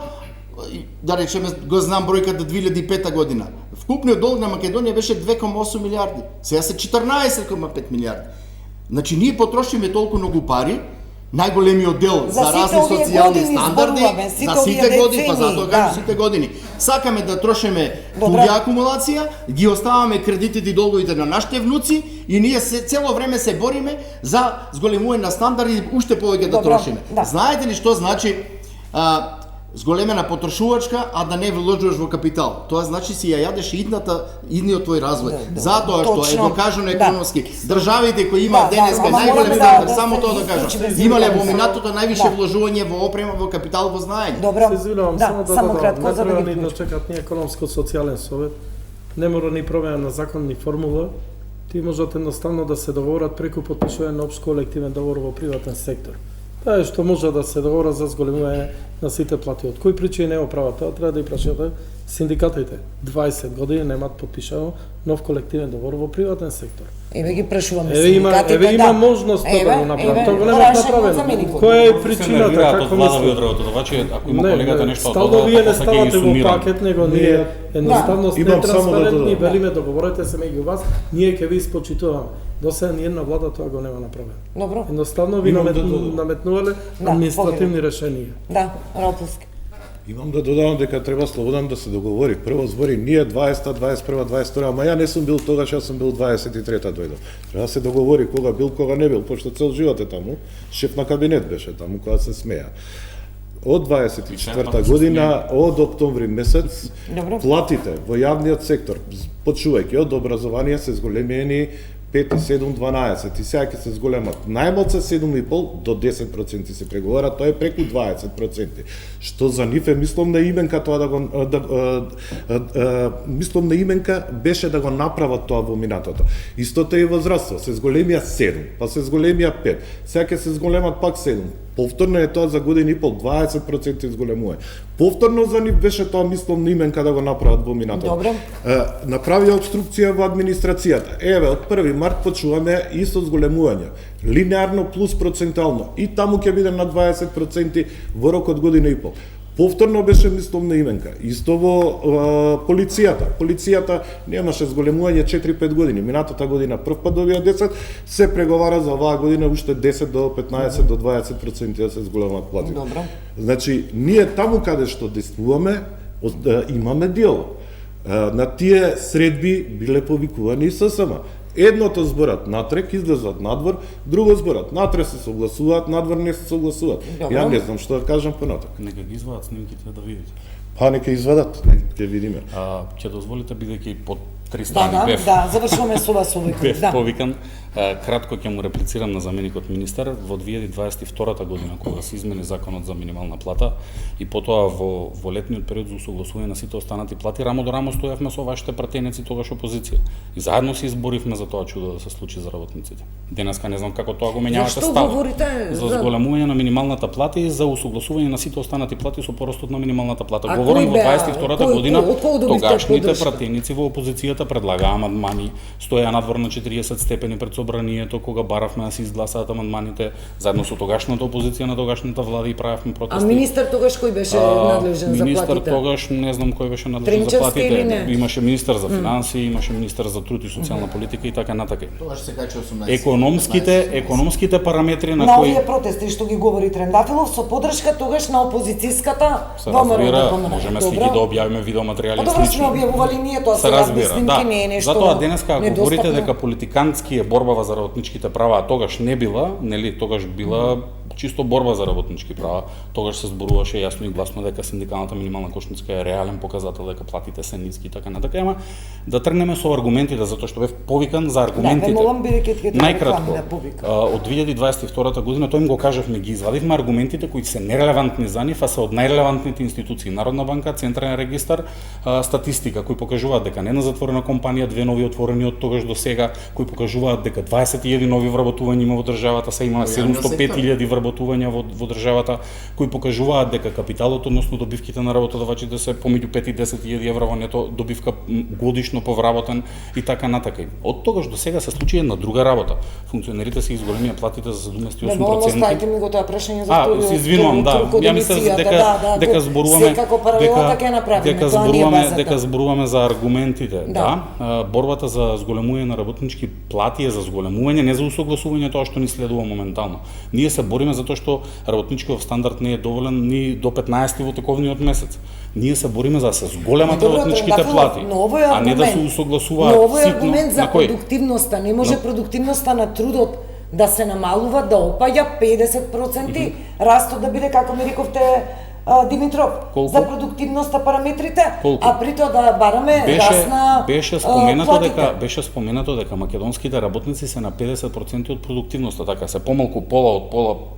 да речеме, го знам бројката 2005 година. Вкупниот долг на Македонија беше 2,8 милиарди. Сега се 14,5 милиарди. Значи, ние потрошиме толку многу пари, најголемиот дел за разни социјални стандарди, за сите години, па затоа кажам сите години. Сакаме да трошиме туѓа акумулација, ги оставаме кредитите и долговите на нашите внуци и ние цело време се бориме за зголемување на стандарди, уште повеќе да трошиме. Знаете ли што значи зголемена потрошувачка, а да не вложуваш во капитал? Тоа значи си ја јадеш идниот твој развој. Затоа што е докажано економски. Државите кои имаат денеска најголеми стандард, само тоа да кажам, имале во минатото највише вложување во опрема, во капитал, во знаење. Добро. Се извинувам, само кратко за да ги чекат ни економско-социјален совет. Не мора ни промена на закон ни формула. Ти можат едноставно да се договорат преку потпишување на општ колективен договор во приватен сектор. Тоа е што може да се договора за зголемување на сите плати. Од кои причини нема права тоа, треба да и прашате синдикатите. 20 години немаат потпишано нов колективен договор во приватен сектор. Еве ги прашуваме синдикатите. Еве има можност да го направат. Тоа го немаат направено. Која е причината, како мислите? Ако има колегата нешто стално вие не ставате во пакет, него ние едноставно сме транспарентни и велиме договорете се меѓу вас, ние ќе ви испочитуваме. До сега ни една влада тоа го нема направено. Добро. Едноставно ви наметнувале административни решенија. Да, Рапулски. Имам да додадам дека треба Слободан да се договори. Прво збори ние 20-та, 21-та, 22-та, ама ја не сум бил тогаш, јас сум бил 23-та дојдов. Треба да се договори кога бил, кога не бил, пошто цел живот е таму. Шеф на кабинет беше таму, кога се смеа. Од 24-та година, од октомври месец, платите во јавниот сектор, почувајќи од образование, се зголемени 5, 7, 12 и сега ќе се зголемат најмалце 7,5 до 10% се преговара, тоа е преку 20%. Што за нив е мисломна именка тоа да го мисломна именка беше да го направат тоа во минатото. Истото е и во здравство, се зголемија 7, па се зголемија 5, сега ќе се зголемат пак 7. Повторно е тоа за година и пол 20% зголемување. Повторно за нив беше тоа мисломна именка да го направат во минатото. Направија обструкција во администрацијата. Еве, од 1 март почуваме и со зголемување. Линеарно плюс процентуално. И таму ќе биде на 20% во рок од година и пол. Повторно беше мисломна именка. Исто во полицијата. Полицијата немаше зголемување 4-5 години. Минатата година прв пат добија 10, се преговара за оваа година уште 10 до 15 до 20% да се зголемат плати. Добро. Значи, ние таму каде што действуваме, имаме дело. На тие средби биле повикувани и ССМ. Едното зборат натрек, излезат надвор, друго зборат натре се согласуваат, надвор не се согласуваат. Ја не знам што да кажам понатак. Нека ги извадат снимките да видите. Па нека извадат, ќе видиме. Ќе дозволите, бидејќи под 3 страни бев. Да, завршуваме со вас овој бев повикан. Кратко ќе му реплицирам на заменикот министер. Во 2022 година, кога се измени законот за минимална плата и потоа во летниот период за усогласување на сите останати плати, рамо до рамо стоевме со вашите пратеници, тогаш опозиција. И заедно се изборивме за тоа чудо да се случи за работниците. Денеска не знам како тоа го менјавате став. За зголемување на минималната плата и за усогласување на сите останати плати со порастот на минималната плата. Говорам во 22 година, тогашните пратеници во опозицијата предлагаа амандмани, стоеа надвор на 40 степени пред собранието кога баравме да се изгласаат амандманите заедно со тогашната опозиција на тогашната влада и правевме протести. А министер тогаш кој беше надлежен за платите? Министер тогаш не знам кој беше надлежен за платите. Имаше министер за финансии, имаше министер за труд и социјална политика и така натака. Тогаш се качи 18. Економските параметри на кои овие протести што ги говори Трендафилов со поддршка тогаш на опозицијската ВМРО. Можеме слики да објавиме видеоматеријали слични. Па сме објавували ние тоа сега, снимки не е нешто. Затоа денеска ако говорите дека политикански е борбава за работничките права, а тогаш не била, нели, тогаш била чисто борба за работнички права, тогаш се зборуваше јасно и гласно дека синдикалната минимална кошница е реален показател дека платите се ниски и така натака, ама да тргнеме со аргументите затоа што бев повикан за аргументите. Да, молам бидејќи најкратко. Од 2022 година тој им го кажавме, ги извадивме аргументите кои се нерелевантни за нив, а се од најрелевантните институции: Народна банка, Централен регистар, статистика, кои покажуваат дека не на затворена компанија, 2 нови отворени од тогаш до сега, кои покажуваат дека 20.000 нови вработувања има во државата, се има 705.000 вработувања вработувања во државата, кои покажуваат дека капиталот, односно добивките на работодавачите се помеѓу 5 и 10.000 евра во нето добивка годишно повработен и така натака. Од тогаш до сега се случи една друга работа. Функционерите се изголемија платите за 78%. Бе, оставите ми го тоа прашање за вториот. Се извинувам, да. Ја мислам дека зборуваме секако паралелата ќе направиме, тоа не е базата. Дека зборуваме за аргументите, да. Борбата за зголемување на работнички плати е за зголемување, не за усогласување тоа што ни следува моментално. Ние се бориме затоа што работничкиот стандард не е доволен ни до 15 во тековниот месец. Ние се бориме за да се зголемат работничките плати, а не да се усогласуваат ситно. Но овој аргумент за продуктивноста, не може продуктивноста на трудот да се намалува, да опаѓа 50%, растот да биде, како ми рековте, Димитров, колку? За продуктивноста параметрите, колку? А при тоа да бараме раст на платите. Беше споменато дека македонските работници се на 50% од продуктивноста, така се помалку пола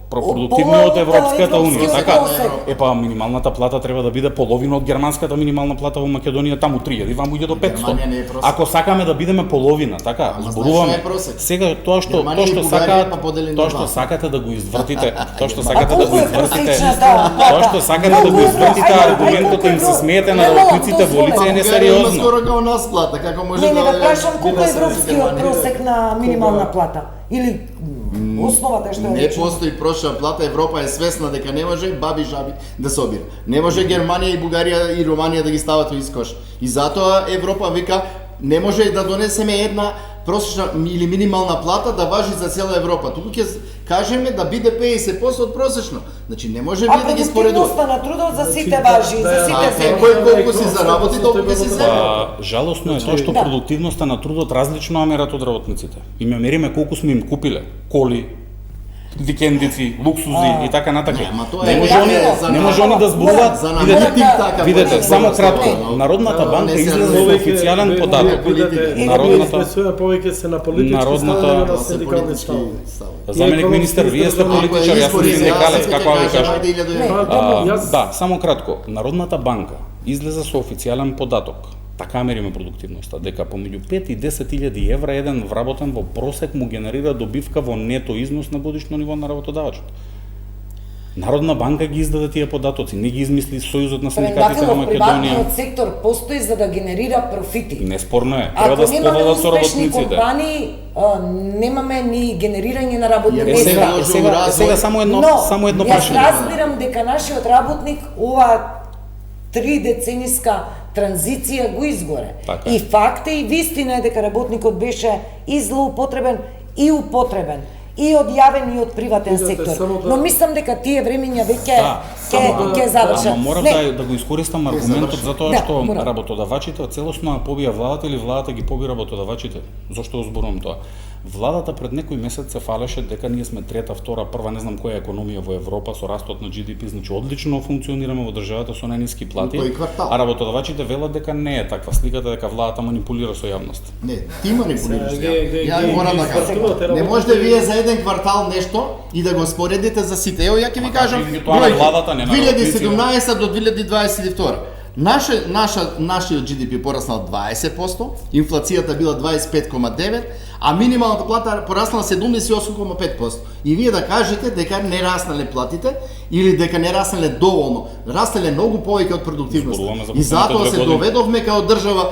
продуктивни од Европската унија, така? Епа минималната плата треба да биде половина од германската минимална плата во Македонија, таму 3000, ваму иде до 500. Ако сакаме да бидеме половина, така? Зборуваме. Сега тоа што сакате да го извртите, тоа што сакате да го извртите аргументот им се смеете на работниците во лице е несериозно. Скоро како нас плата, како може да... Не прашам колку е европскиот просек на минимална плата или основата што е. Не постои прошна плата, Европа е свесна дека не може баби жаби да собира. Не може Германија и Бугарија и Романија да ги стават во искош. И затоа Европа вика не може да донесеме една просечна или минимална плата да важи за цела Европа. Туку ќе кажеме да биде 50% од просечно. Значи не може вие да ги споредувате. А продуктивноста на трудот за сите важи, за сите земји. Кој колку си заработи, толку си земја. Жалосно е тоа што продуктивноста на трудот различно мерат од работниците. И ме мериме колку сме им купиле коли, викендици, луксузи и така натака. Не може они да зборуваат. Видете, само кратко. Народната банка излезе со официјален податок. Народната повеќе се на политички ставови. Заменик министер, вие сте политичар, јас сум синдикалец, како ви кажам. Да, само кратко. Народната банка излезе со официјален податок. Така мериме продуктивноста, дека помеѓу 5 и 10.000 евра еден вработен во просек му генерира добивка во нето износ на годишно ниво на работодавачот. Народна банка ги издаде тие податоци, не ги измисли Сојузот на синдикатите на Македонија. Приватниот сектор постои за да генерира профити. Неспорно е, треба да споделат со работниците. Ако немаме успешни компании, немаме ни генерирање на работни места. Сега само едно прашање. Јас разбирам дека нашиот работник ова 3 децениска транзиција го изгоре. Така. И факт е и вистина е дека работникот беше и злоупотребен и употребен. И од јавен и од приватен сектор. Но мислам дека тие времиња веќе ќе завршат. Ама морам да го искористам аргументот за тоа што работодавачите целосно ја побија владата или владата ги поби работодавачите. Зошто зборувам тоа? Владата пред некој месец се фалеше дека ние сме трета, втора, прва, не знам која економија во Европа со растот на GDP, значи одлично функционираме во државата со најниски плати, а работодавачите велат дека не е таква сликата, дека владата манипулира со јавност. Не, ти манипулираш. Ја морам да кажам. Не можете вие за еден квартал нешто и да го споредите за сите. Ево ја ќе ви кажам. 2017 до 2022. Нашиот GDP пораснал 20%, инфлацијата била 25,9%, а минималната плата пораснала 78,5%. И вие да кажете дека не раснале платите или дека не раснале доволно, раснале многу повеќе од продуктивноста. И затоа се доведовме као држава,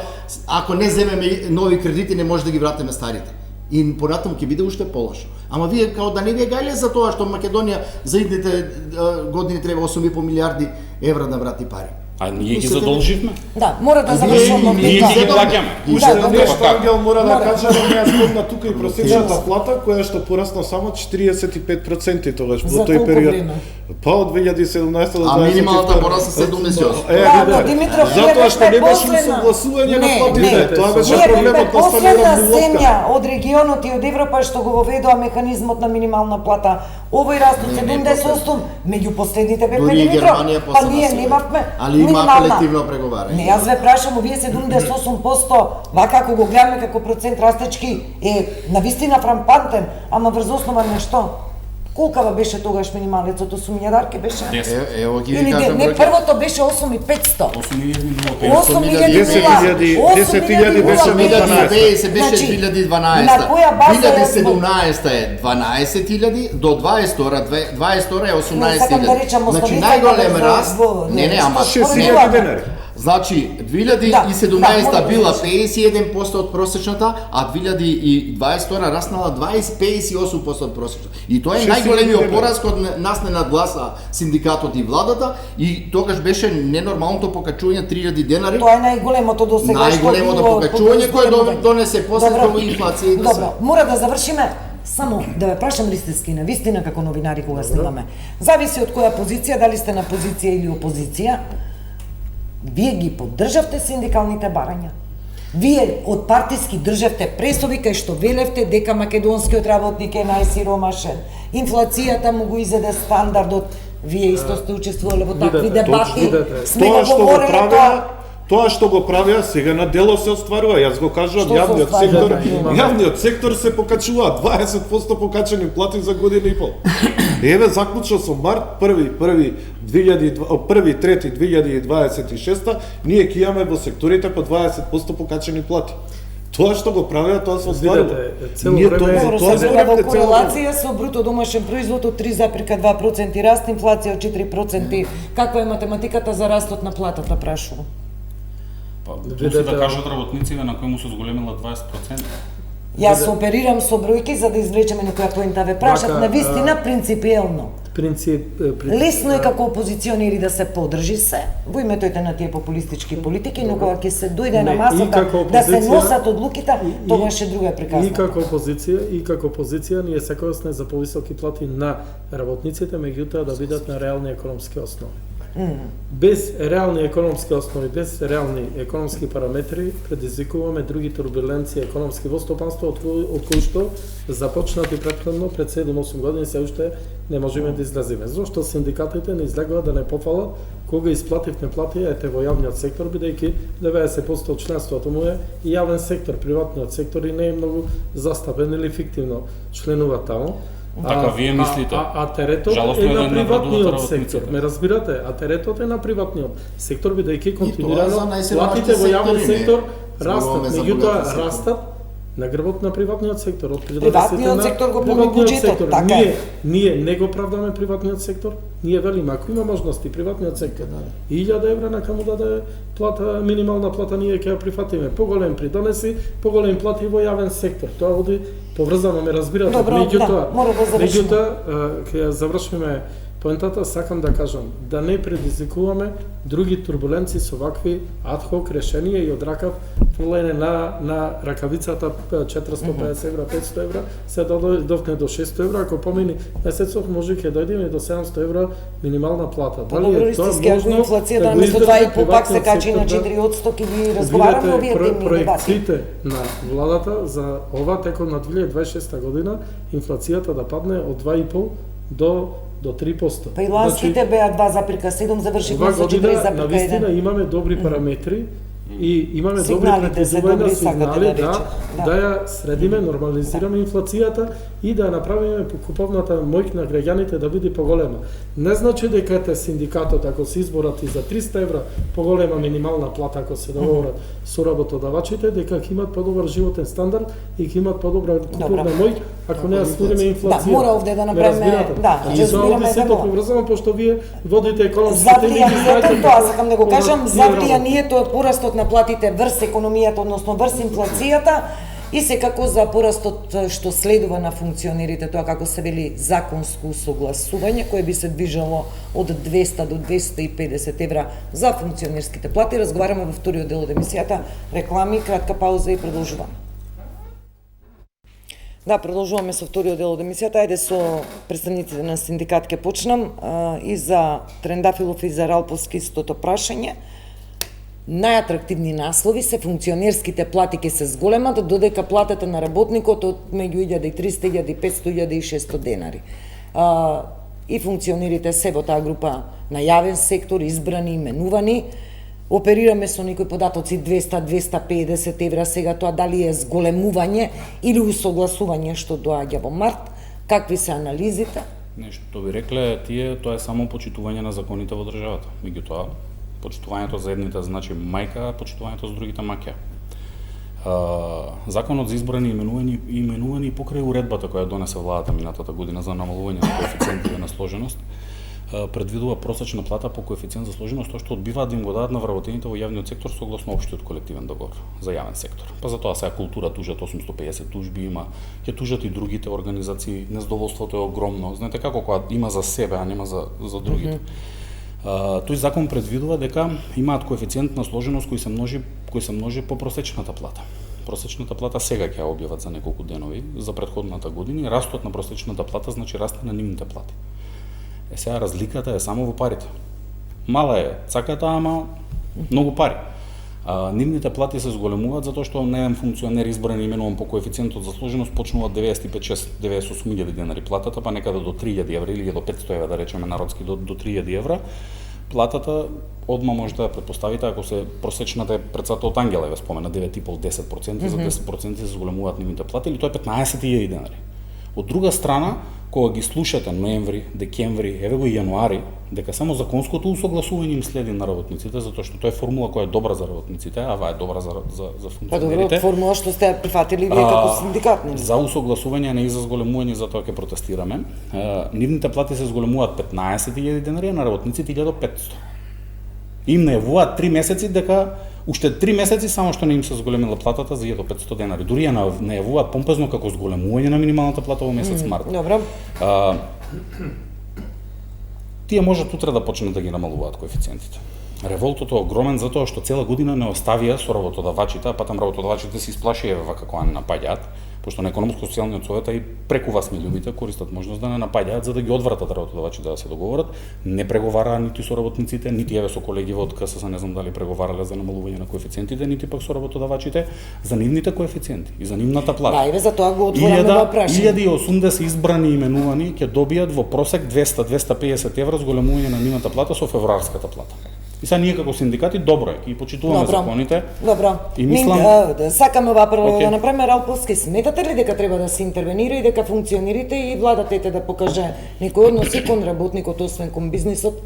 ако не земеме нови кредити, не може да ги вратиме старите. И понатаму ќе биде уште полошо. Ама вие као да не ви гајле за тоа што Македонија за идните години треба 8,5 милиарди евра да врати пари. А ние ги задолживме? Да, мора да завршуваме. Ние ги плаќаме. Уште нешто Ангел мора да каже, не спомна тука и просечната плата која што порасна само 45% тогаш во тој период. Па од 2017 до 2022. А минималната порасна 78. Да, Димитров, затоа што немаше согласување на платите. Тоа беше проблемот на последна земја од регионот и од Европа што го воведоа механизмот на минимална плата. Овој раст од 78 меѓу последните 5 години. Па ние немавме. Има колективно преговарање. Не, јас ве прашам, овие 78%, вака ако го гледаме како процент растечки е навистина фрампантен, ама врз основа на што? Колкава беше тогаш минималецот, 8.000 дарки беше? 10. Ево ги Или кажам не, бројка. првото беше 8.500. 10.000 беше 2050 беше Значи, 2012. на која база е 2017 е 12.000, до 22 е 18.000. сакам да речам, Значи основните најголем за- раст, не, ама 6.000 денари. Значи, Да, 2017 да, била може да 51% од просечната, а 2022 раснала 58% од просечната. И тоа е 6.000 најголемиот денари. пораз кога нас не надгласа синдикатот и владата и тогаш беше ненормалното покачување 3.000 денари. Тоа е најголемото до сега Најголемото покачување кое донесе после тоа инфлација и Добро, мора да завршиме. Само да ве прашам Ристевски, на вистина како новинари кога снимаме. Зависи од која позиција, дали сте на позиција или опозиција. Вие ги поддржавте синдикалните барања. Вие од партиски државте пресови кај што велевте дека македонскиот работник е најсиромашен. Инфлацијата му го изеде стандардот. Вие исто сте учествувале во такви Видете, дебати. Видете, Сме тоа го што го говореле правеа, тоа што го правеа сега на дело се остварува. Јас го кажувам, Што се јавниот остварува? сектор, Да, јавниот сектор се покачува 20% покачени плати за година и пол. Еве заклучно со март 1.3.2026 ние ќе имаме во секторите по 20% покачени плати. Тоа што го правеа, тоа се остварува. Видете, цело Ние време- тоа Добро, тоа се збора во зборевте цело време. корелација со бруто домашен производ од 3,2% раст, инфлација од 4%. Каква е математиката за растот на платата, прашувам? Па, Видете, да кажат работниците на кои му се зголемила 20%. Јас оперирам со бројки за да извлечеме некоја поента, ве прашат Вака, на вистина принципиелно. Лесно е како опозиционери да се подржи се во името на тие популистички политики, но кога ќе се дојде на Не, и масата како да се опозиција- носат одлуките, тогаш е друга И приказна. како опозиција ние секогаш сме за повисоки плати на работниците, меѓутоа да бидат на реални економски основи. Без реални економски основи, без реални економски параметри, предизвикуваме други турбуленции економски во стопанство, од кои што започнати претходно пред 7-8 години се уште не можеме да излеземе. Зошто синдикатите не излегува да не пофалат кога исплативме плати, ете во јавниот сектор, бидејќи 90% од членството му е и јавен сектор, приватниот сектор и не е многу застапен или фиктивно членува таму. Така вие мислите. А теретот Жалосно е е да на не приватниот напредуваат сектор. работниците. Ме разбирате? А теретот е на приватниот сектор, бидејќи за континуирано најсиромашните платите во јавен сектори, не. сектор Зборуваме растат, за меѓутоа богати сектор. растат на грбот на приватниот сектор. Од Приватниот сектор го пуни приватниот буџетот, сектор. така е. Ние не го правдаме приватниот сектор, ние велиме ако има можности приватниот сектор 1000 евра нека му даде плата, минимална плата, ние ќе ја прифатиме. Поголем придонеси, поголем плати во јавен сектор. Тоа оди поврзано, ме разбирате. Добро, да, мора да завршиме. Меѓутоа, ќе ја завршиме поентата, сакам да кажам, да не предизвикуваме други турбуленции со вакви адхок решенија и од ракав фрлање на ракавицата 450 евра, 500 евра, се довне до 600 евра, ако помини месецов може ќе дојдеме до 700 евра минимална плата. Добро, Ристевски, ако инфлацијата наместо 2,5 пак се качи на 4%, ќе ги разговараме овие темни дебати. Проекциите на владата за ова текот на 2026 година инфлацијата да падне од 2,5 до 3%. Па и ланските беа 2,7, завршивме Ова со година 4,1. навистина имаме добри параметри и имаме добри Сигналите се добри, предвидувања сакате сигнали да да речете. да ја средиме, нормализираме инфлацијата и да ја направиме куповната моќ на граѓаните да биде поголема. Не значи дека ете синдикатот ако се изборат и за 300 евра поголема минимална плата ако се договорат со работодавачите дека ќе имат подобар животен стандард и ќе имат подобра куповна моќ ако не ја снудиме инфлација. Да, мора овде да направиме, да, и ќе за овде збираме сето дебела. поврзано пошто вие водите економските За влијанието, тоа сакам да го кажам, за влијанието од порастот на платите врз економијата, односно врз инфлацијата и секако за порастот што следува на функционерите, тоа како се вели законско согласување, кое би се движело од 200 до 250 евра за функционерските плати. Разговараме во вториот дел од емисијата. Реклами, кратка пауза и продолжуваме. Да, продолжуваме со вториот дел од емисијата. Ајде со представниците на синдикат ќе почнам. И за Трендафилов и за Ралповски истото прашање. Најатрактивни наслови се функционерските плати ќе се зголемат, додека платата на работникот од меѓу 1300, 1500, 1600 денари. И функционерите се во таа група на јавен сектор, избрани, именувани. Оперираме со некои податоци 200-250 евра, сега тоа дали е зголемување или усогласување што доаѓа во март, какви се анализите, Нешто би рекле тие, тоа е само почитување на законите во државата. Меѓутоа, почитувањето за едните значи мајка, почитувањето за другите маќа. Законот за избрани и именувани покрај уредбата која донесе владата минатата година за намалување на коефициентите на сложеност, предвидува просечна плата по коефициент за сложеност, тоа што одбиваат да им го дадат на вработените во јавниот сектор согласно општиот колективен договор за јавен сектор. Па затоа сега култура тужат 850 тужби има, ќе тужат и другите организации, незадоволството е огромно. Знаете како кога има за себе, а нема за другите. Тој закон предвидува дека имаат коефициент на сложеност кој се множи по просечната плата. Просечната плата сега ќе ја објават за неколку денови, за претходната година, и растот на просечната плата значи раст на нивните плати. Сега разликата е само во парите. Мала е цаката, ама многу пари. Нивните плати се зголемуваат затоа што најден функционер избран и именуван по коефициентот за сложеност почнува 95-98.000 денари платата, па некаде до 3.000 евра или до 500 евра, да речеме народски до 3.000 евра. Платата одма можете да претпоставите ако се просечната е председател од Ангела, ве спомена 9,5-10%, за 10% се зголемуваат нивните плати, или тоа е 15.000 денари. Од друга страна, кога ги слушате ноември, декември, еве го и јануари, дека само законското усогласување им следи на работниците, затоа што тоа е формула која е добра за работниците, а ова е добра за функционерите. Па добро, формула што сте прифатили вие како синдикат, нели? За усогласување, не и за зголемување, затоа ќе протестираме. Нивните плати се зголемуваат 15.000 денари, а на работниците 1.500. Им најавуваат 3 месеци дека уште 3 месеци само што не им се зголемила платата за 1.500 денари. Дури ја најавуваат помпезно како зголемување на минималната плата во месец март. Добро. Тие можат утре да почнат да ги намалуваат коефициентите. Револтот е огромен затоа што цела година не оставија со работодавачите, а потом работодавачите се исплашија како не напаѓаат, пошто на економско-социјалниот совет и преку вас милјумите користат можност да не напаѓаат за да ги одвратат работодавачите да се договорат. Не преговараа нити со работниците, нити еве со колеги од КСС, не знам дали преговарале за намалување на коефициентите, нити пак со работодавачите за нивните коефициенти и за нивната плата. Да, еве затоа го отвораме во прашање. 1080 избрани и именувани ќе добијат во просек 200-250 евра зголемување на нивната плата со февруарската плата. И сега ние како синдикати добро е, ќе почитуваме законите. Добро. И мислам сакаме оваа паралела да направиме. Ралповски, сметате ли дека треба да се интервенира и дека функционерите и владата ете да покаже некој однос и кон работникот освен кон бизнисот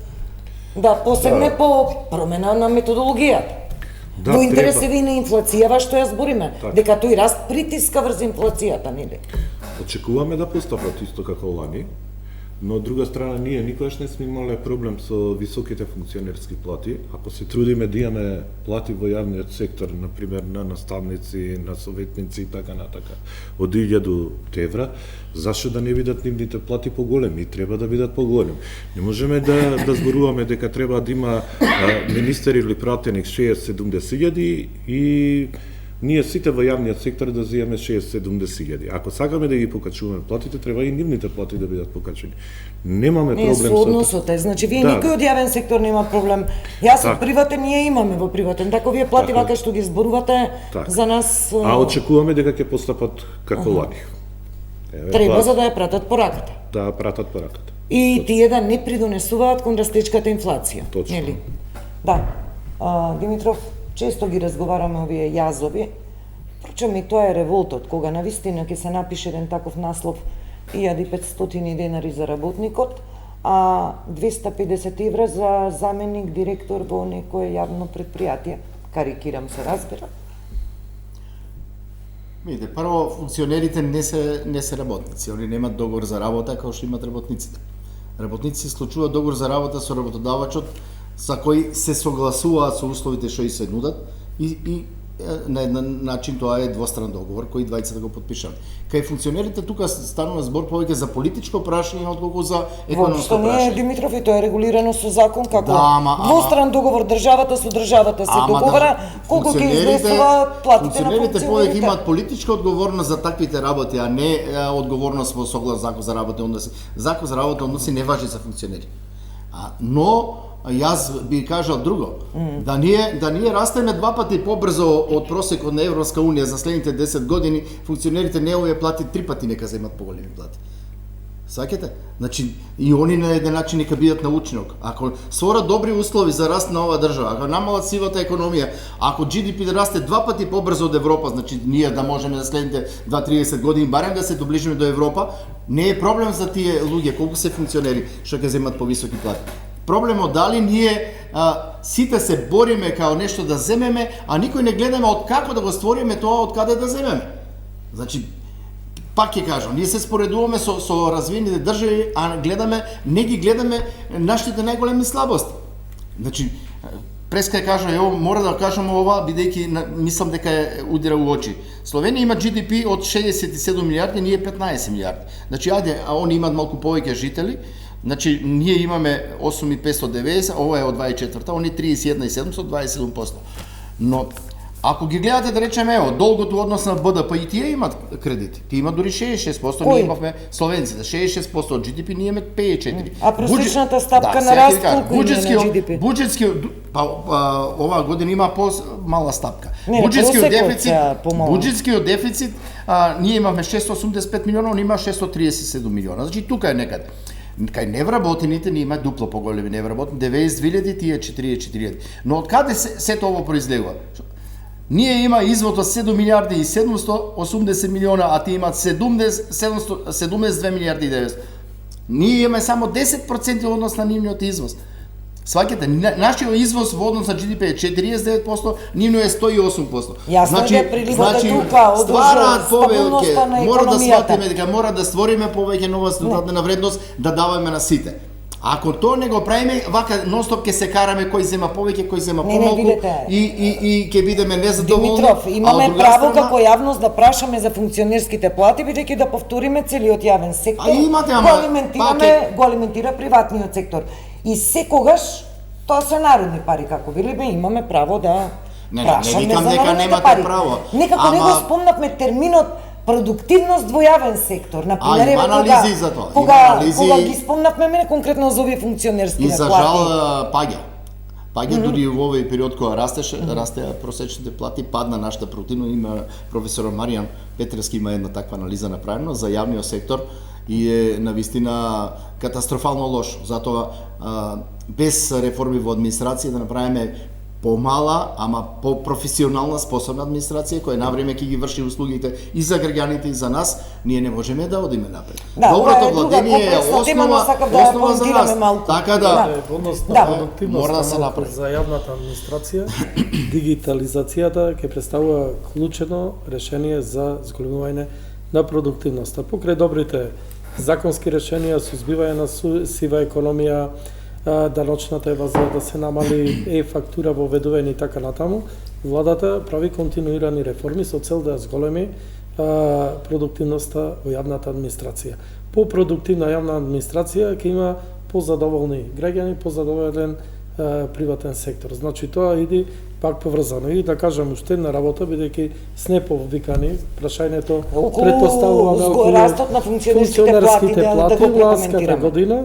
да посегне по промена на методологијата? Да, во интерес е и на инфлацијава што ја збориме, дека тој раст притиска врз инфлацијата, нели? Очекуваме да постапат исто како лани, но од друга страна ние никогаш не сме имале проблем со високите функционерски плати. Ако се трудиме да имаме плати во јавниот сектор, например на наставници, на советници и така натака, од 1000 евра, зашто да не бидат нивните плати поголеми? Треба да бидат поголеми. Не можеме да зборуваме дека треба да има министер или пратеник 60-70 и ние сите во јавниот сектор да земеме 60-70 000. Ако сакаме да ги покачуваме платите, треба и нивните плати да бидат покачени. Немаме проблем со тоа. Односот е, значи вие никој од јавен сектор нема проблем. Јас од приватен ние имаме во приватен. Така вие плати вака што ги зборувате за нас. А очекуваме дека ќе постапат како лани. Треба за да ја пратат пораката. Да пратат пораката. И тие да не придонесуваат кон растечката инфлација. Точно. Нели? Да. Димитров, често ги разговараме овие јазови. Впрочем и тоа е револтот, кога навистина ќе се напише еден таков наслов 1500 денари за работникот, а 250 евра за заменик директор во некое јавно предпријатие. Карикирам се, разбира. Видите, прво функционерите не се работници, они немаат договор за работа како што имаат работниците. Работници склучуваат договор за работа со работодавачот за кој се согласуваат со условите што и се нудат и на еден начин тоа е двостран договор кој двајцата го потпишале. Кај функционерите тука станува збор повеќе за политичко прашање отколку за економско прашање. Воопшто не, Димитров, и тоа е регулирано со закон како двостран договор државата со државата се договара колку ќе изнесува платите на функционерите. Функционерите повеќе имаат политичка одговорност за таквите работи, а не одговорност во соглас закон за работни односи. Закон за работни односи не важи за функционери. Но јас би кажал друго, да ние растеме 2 пати побрзо од просекот на Европска унија за следните 10 години, функционерите не овие плати 3 пати нека земат поголеми плати. Саќате? Значи, и они на еден начин нека бидат научнок. Ако створат добри услови за раст на оваа држава, ако намалат сивата економија, ако GDP да расте 2 пати побрзо од Европа, значи ние да можеме за следните 2-30 години барем да се доближиме до Европа, не е проблем за тие луѓе, колку се функционери што ќе земат повисоки плати. Проблемот дали ние сите се бориме као нешто да земеме, а никој не гледаме од како да го створиме тоа, од каде да земеме. Значи, пак ќе кажам, ние се споредуваме со развиените држави, а не ги гледаме нашите најголеми слабости. Значи, преска ја кажам, ево, мора да кажам ова, бидејќи мислам дека е удира у очи. Словенија има GDP од 67 милиарди, ние 15 милиарди. Значи, ајде, а они имаат малку повеќе жители, значи, ние имаме 8.590, ова е од 24-та, они 31.700, 27%. Но, ако ги гледате, да речеме, ево, долгото однос на БДП, и тие имат кредити. Тие имат дури 66%, ние имавме словенците, 66% од GDP, ние имаме 54%. А просечната стапка на раст колку има на GDP? Оваа година има по-мала стапка. Буџетскиот дефицит, ние имавме 685 милиона, он има 637 милиона. Значи, тука е некаде. Кај невработените ние има дупло поголеми невработени, 92.000, тие 44.000. Но од каде сето ово произлегува? Ние има извод од 7 милиарди и 780 милиона, а тие имаат 72 милиарди и 900. Ние имаме само 10% однос на нивниот извоз. Сваќате, нашиот извоз во однос на GDP е 49%, нивно е 108%. Јасно е приливата тука, ствараат стабилноста на мора да економијата. сватиме дека мора да створиме повеќе нова додадена вредност, да даваме на сите. Ако тоа не го правиме, вака нонстоп ќе се караме кој зема повеќе, кој зема помалку и ќе бидеме незадоволни. Димитров, имаме право како јавност да прашаме за функционерските плати, бидејќи да повториме целиот јавен сектор. Го алиментира приватниот сектор. И секогаш тоа се народни пари, како велиме, имаме право да прашаме за народните пари. Некако не го спомнавме терминот продуктивност во јавен сектор, например, има анализи за тоа. Кога ги спомнавме мене конкретно за овие функционерски плати. И за жал паѓа дури во овој период кога растеа просечните плати, падна нашата продуктивност. Има професор Маријан Петревски има една таква анализа направена за јавниот сектор и е навистина катастрофално лош. Затоа без реформи во администрација да направиме помала, ама по-професионална, способна администрација која навреме ќе ги врши услугите и за граѓаните и за нас, ние не можеме да одиме напред. Доброто владење е основа за нас. Така да, мора да се направи. За јавната администрација, дигитализацијата ќе представува клучено решение за зголемување на продуктивноста. Покрај добрите законски решенија, сузбивање на сива економија, даночната евазија да се намали фактура во ведување и така натаму, владата прави континуирани реформи со цел да зголеми продуктивноста во јавната администрација. По-продуктивна јавна администрација ќе има позадоволни граѓани, позадоволен приватен сектор. Значи тоа иди пак поврзано. И да кажам уште една работа, бидејќи СНЕП-ов викани, прашањето предпоставуваме околу растот на функционерските плати, да го прекоментираме. Година,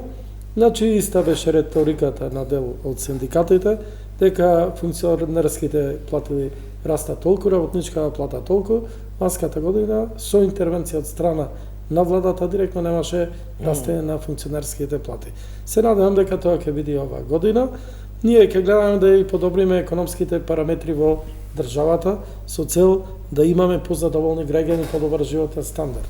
значи иста беше реториката на дел од синдикатите, дека функционерските плати раста толку, работничката плата толку, маската година со интервенција од страна на владата директно немаше растење на функционерските плати. Се надевам дека тоа ќе биде оваа година. Ние ќе гледаме да и подобриме економските параметри во државата со цел да имаме позадоволни граѓани, подобар животен стандард.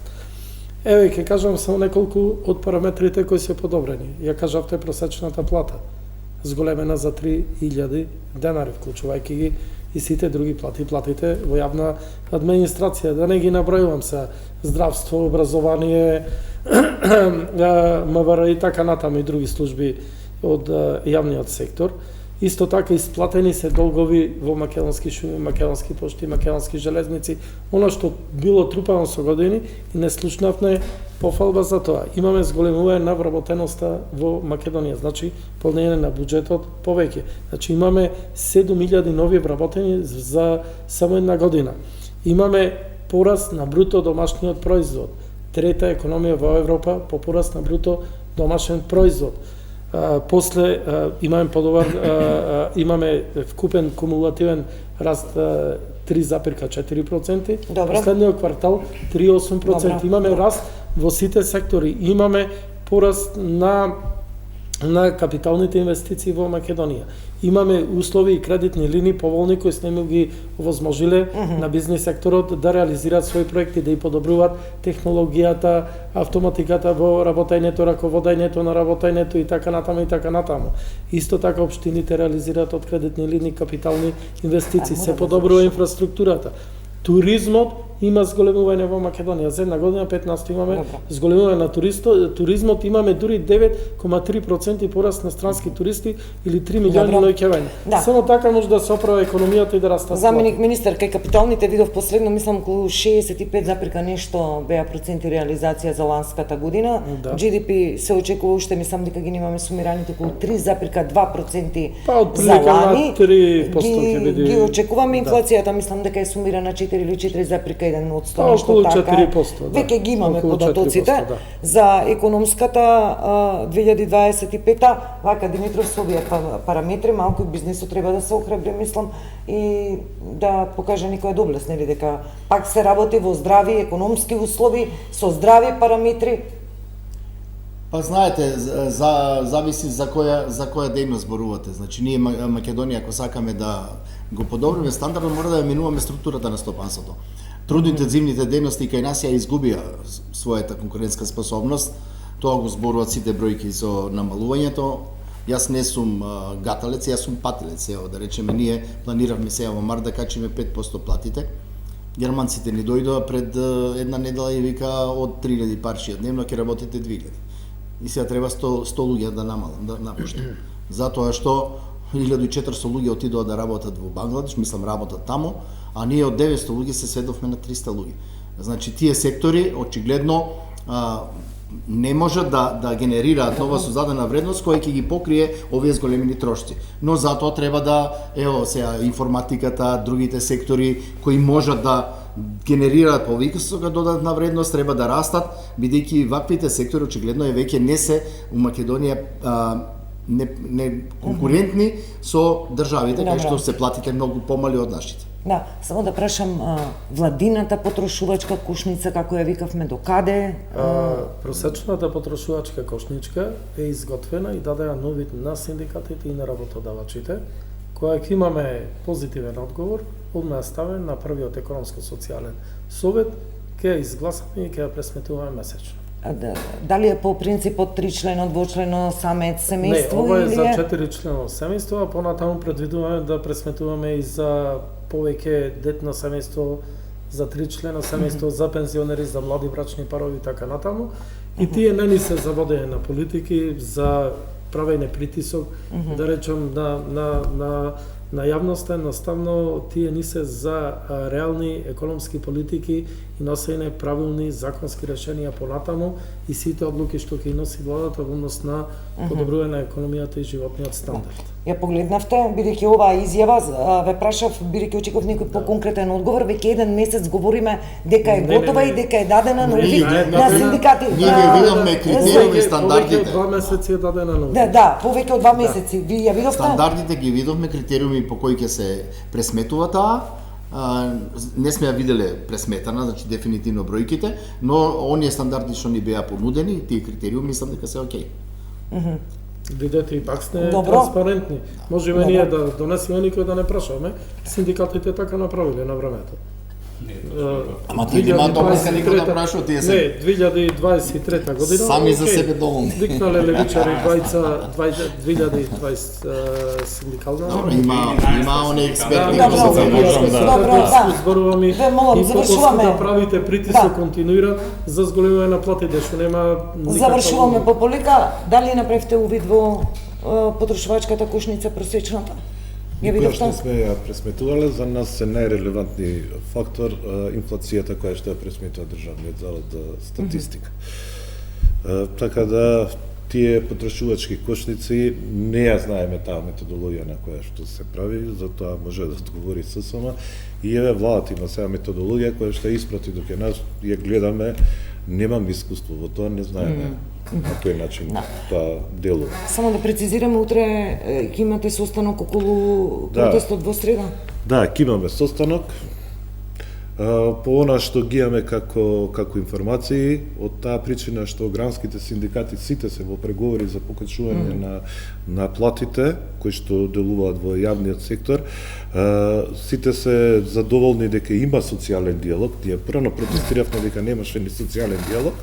Еве, ќе кажам само неколку од параметрите кои се подобрени. Ја кажавте просечната плата, зголемена за 3000 денари, вклучувајќи ги и сите други плати, платите во јавна администрација. Да не ги набројувам се, здравство, образование, МВР и така натаму и други служби од јавниот сектор. Исто така исплатени се долгови во македонски шуми, македонски пошти, македонски железници, она што било трупано со години и не слушнавме пофалба за тоа. Имаме зголемување на вработеноста во Македонија, значи полнење на буџетот повеќе. Значи имаме 7000 нови вработени за само една година. Имаме пораст на бруто домашниот производ. Трета економија во Европа по пораст на бруто домашен производ. После имаме подобар, имаме вкупен кумулативен раст 3,4%, последниот квартал 3,8%. Имаме раст во сите сектори. Имаме пораст на капиталните инвестиции во Македонија. Имаме услови и кредитни линии поволни кои сме ги овозможиле на бизнис секторот да реализираат своји проекти, да и подобруваат технологијата, автоматиката во работењето, раководењето на работењето и така натаму и така натаму. Исто така општините реализираат од кредитни линии капитални инвестиции, се подобрува инфраструктурата. Туризмот има зголемување во Македонија. За една година 15 имаме зголемување на туризмот, имаме дури 9,3% пораст на странски туристи или 3 милиони ноќевања. Да. Само така може да се оправи економијата и да растат. Заменик министер, кај капиталните видов последно, мислам, околу 65 нешто беа проценти реализација за ланската година. Да. GDP се очекува уште, мислам дека ги немаме сумираните околу 3,2% Па, за лани. 3% ќе биде. Ги очекуваме инфлацијата, мислам дека е сумирана 4 или 4,1 од Па, околу 4%, да. Веќе ги имаме Околу податоците. 4%, да. За економската 2025-та, вака Димитров со овие параметри, малку бизнисот треба да се охрабри, мислам, и да покаже некоја доблест, нели, дека пак се работи во здрави економски услови, со здрави параметри. Па знаете, зависи за која дејност зборувате. Значи ние Македонија ако сакаме да го подобриме стандардот, мора да ја менуваме структурата на стопанството. Трудно-интензивните дејности кај нас ја изгубија својата конкурентска способност. Тоа го зборуваат сите бројки со намалувањето. Јас не сум гаталец, јас сум патилец. Ево, да речеме, ние планиравме сега во март да качиме 5% платите. Германците ни дојдоа пред една недела и вика од 3000 парчија дневно ќе работите 2000. И сега треба 100 луѓе да напуштам. Затоа што 1400 луѓе отидоа да работат во Бангладеш, мислам работат таму, а ние од 900 луѓе се сведовме на 300 луѓе. Значи тие сектори очигледно не можат да генерираат нова создадена вредност која ќе ги покрие овие зголемени трошци. Но затоа треба да, ево сега информатиката, другите сектори кои можат да генерираат повисока додатна вредност, треба да растат, бидејќи ваквите сектори очигледно веќе не се у Македонија не конкурентни со државите кај што се платите многу помали од нашите. Да, само да прашам, владината потрошувачка кошница, како ја викавме, докаде? Просечната потрошувачка кошничка е изготвена и дадена нов вид на синдикатите и на работодавачите, која ќе имаме позитивен одговор, одма ставен на првиот економско-социјален совет, ќе ја изгласаме и ќе ја пресметуваме месечно. Дали е по принципот 3 члено, двочлено, самец, семејство? Не, ова е или за 4 члено семејство, а понатаму предвидуваме да пресметуваме и за повеќе детно семејство, за 3 члена семејство, за пензионери, за млади брачни парови и така натаму. И тие не ни се за водење на политики, за правење притисок, да речем на јавноста, едноставно тие ни се за реални економски политики и носење правилни законски решенија понатаму и сите одлуки што ќе носи владата во однос на подобрување на економијата и животниот стандард. Ја погледнавте, бидејќи оваа изјава, ве прашав, бидејќи очекував некој поконкретен одговор, веќе еден месец говориме дека е готова и дека е дадена на увид на синдикати. Ние ги видовме критериуми и стандардите. Повеќе од 2 месеци е дадена на увид. Да, повеќе од 2 месеци. Ви ја видовте? Стандардите ги видовме, критериуми по кои ќе се пресметува таа. Не сме ја виделе пресметана, значи дефинитивно бројките, но оние стандарди што ни беа понудени, тие критериуми, мислам дека се окей. Видете, и пак сте транспарентни. Можеме ние да донесеме, никој да не прашаме. Синдикатите така направиле на времето. Ама тие нема допуска никој да прашува, тие се... Не, 2023 година... Сами за себе доволни. Викнале левичари 2020 синдикална... Има они експерти кои се заможам да... Зборуваме и потоцку да правите притисок континуиран за зголемување на платите, што нема никаква... Завршуваме по полика. Дали направивте увид во потрошувачката кошница просечната? Која што сме ја пресметувале, за нас е најрелевантни фактор инфлацијата која што ја пресметува Државниот завод за статистика. Така да тие потрошувачки кошници не ја знаеме таа методологија на која што се прави, затоа може да одговори ССМ и еве владата има сега методологија која што ја испрати до кај нас, ја гледаме, немам искуство во тоа, не знаеме на кој начин тоа делува. Само да прецизираме, утре ќе имате состанок околу протестот во среда? Да, ќе имаме состанок. по она што ги имаме како информации, од таа причина што гранските синдикати сите се во преговори за покачување на платите, кои што делуваат во јавниот сектор, сите се задоволни дека има социјален диалог. Ние првно протестиравме дека немаше ни социјален диалог.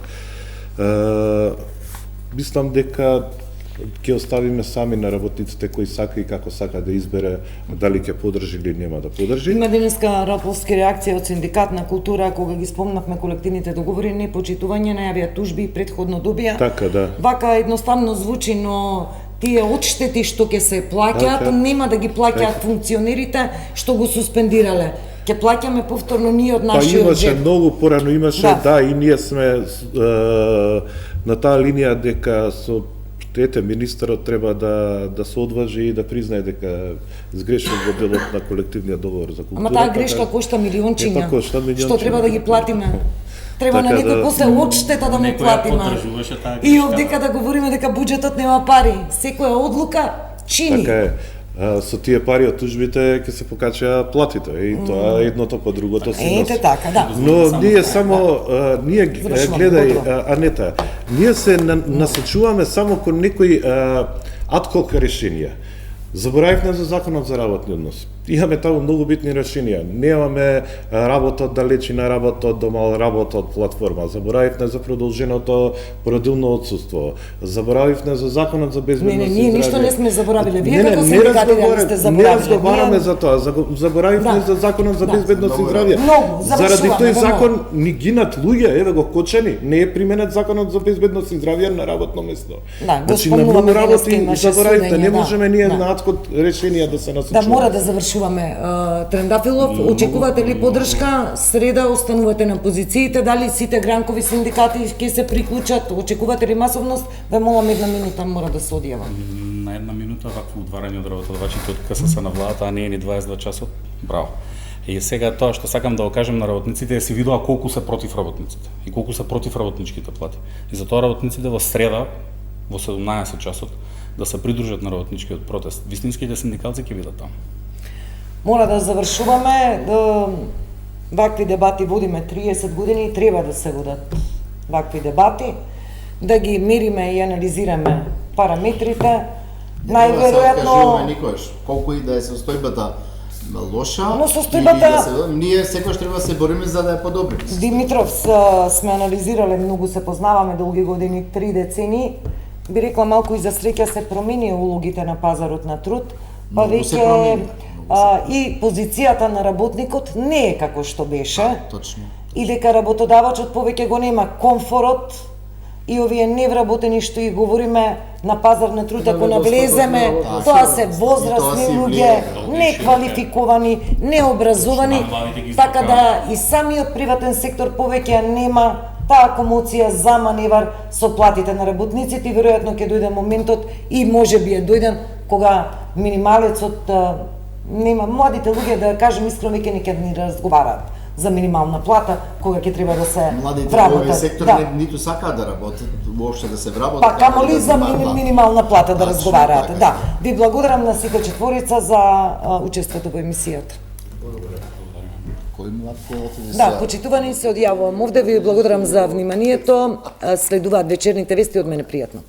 Мислам дека ќе оставиме сами на работниците кои сака и како сака да избере дали ќе подржи или нема да подржи. Има денеска раповски реакција од Синдикат на култура кога ги спомнавме колективните договори, непочитување, најавија тужби и претходно добија. Така, да. Вака едноставно звучи, но тие одштети што ќе се плаќаат, нема да ги плаќаат функционерите што го суспендирале. Ќе плаќаме повторно ние од нашиот имаше джеб. многу порано имаше, да, и ние сме на таа линија дека со ете, министерот треба да се одважи и да признае дека сгрешил во делот на колективниот договор за култура. Ама таа грешка кошта милиончиња, милиончиња. Што треба да ги платиме. Треба Така на некој да, после одштета да му платиме. И овдека да говориме дека буџетот нема пари. Секоја одлука чини. Така е. Со тие пари од тужбите ќе се покачаа платите и тоа едното по другото се носи. Ете така, да. Но ние само ние гледај Анета, ние се насочуваме само кон некои адхок решенија. Заборавивме за законот за работни односи. Имаме таму многу битни решенија. Немаме работа од далечина, работа од дома, работа од платформа. Заборавивме за продолженото породилно отсуство. Заборавивме за законот за безбедност и здравје. Ние ништо не сме заборавиле. Вие како синдикати дали сте заборавиле? Не разговараме за тоа. Заборавивме за законот за безбедност и здравје. Заради тој закон ни гинат луѓе, еве го Кочани, не е применет законот за безбедност и здравје на работно место. Значи на многу работи заборавивте, не можеме ние на адхок решенија да се насочуваме. Да, мора да завршуваме. Трендафилов, очекувате ли поддршка? Среда останувате на позициите, дали сите гранкови синдикати ќе се приклучат? Очекувате ли масовност? Ве молам една минута, мора да се одјава. На една минута вакво удварање од работодавачите од КСС на владата, а не е ни 22 часот. Браво. И сега тоа што сакам да го кажем на работниците е се видува колку се против работниците и колку се против работничките плати. И затоа работниците во среда во 17 часот да се придружат на работничкиот протест. Вистинските синдикалци ќе бидат таму. Мора да завршуваме, вакви дебати водиме 30 години и треба да се водат вакви дебати, да ги мериме и анализираме параметрите. Најверојатно никош, колку и да е состојбата лоша, но состојбата ние секогаш треба да се бориме за да ја подобриме. Димитров, сме анализирале, многу се познаваме долги години, 3 децени. Би рекла малку и за среќа се промени улогите на пазарот на труд, па веќе и позицијата на работникот не е како што беше. Точно. И дека работодавачот повеќе го нема комфорот и овие невработени што и говориме на пазар на труд, ако навлеземе, тоа се возрастни луѓе, неквалификувани, необразовани, така да и самиот приватен сектор повеќе нема таа комоција за маневар со платите на работниците и веројатно ќе дојде моментот и можеби е дојден кога минималецот нема, младите луѓе, да кажем искрено, веќе не ќе ни разговараат за минимална плата, кога ќе треба да се вработат. Младите во овој сектор ниту сакаат да работат, воопшто да се вработат. Па камоли за минимална плата да разговараат. Да, ви благодарам на сите четворица за учеството во емисијата. Кој млад Да, почитувани се одјавувам овде, ви благодарам за вниманието. Следуваат вечерните вести, од мене пријатно.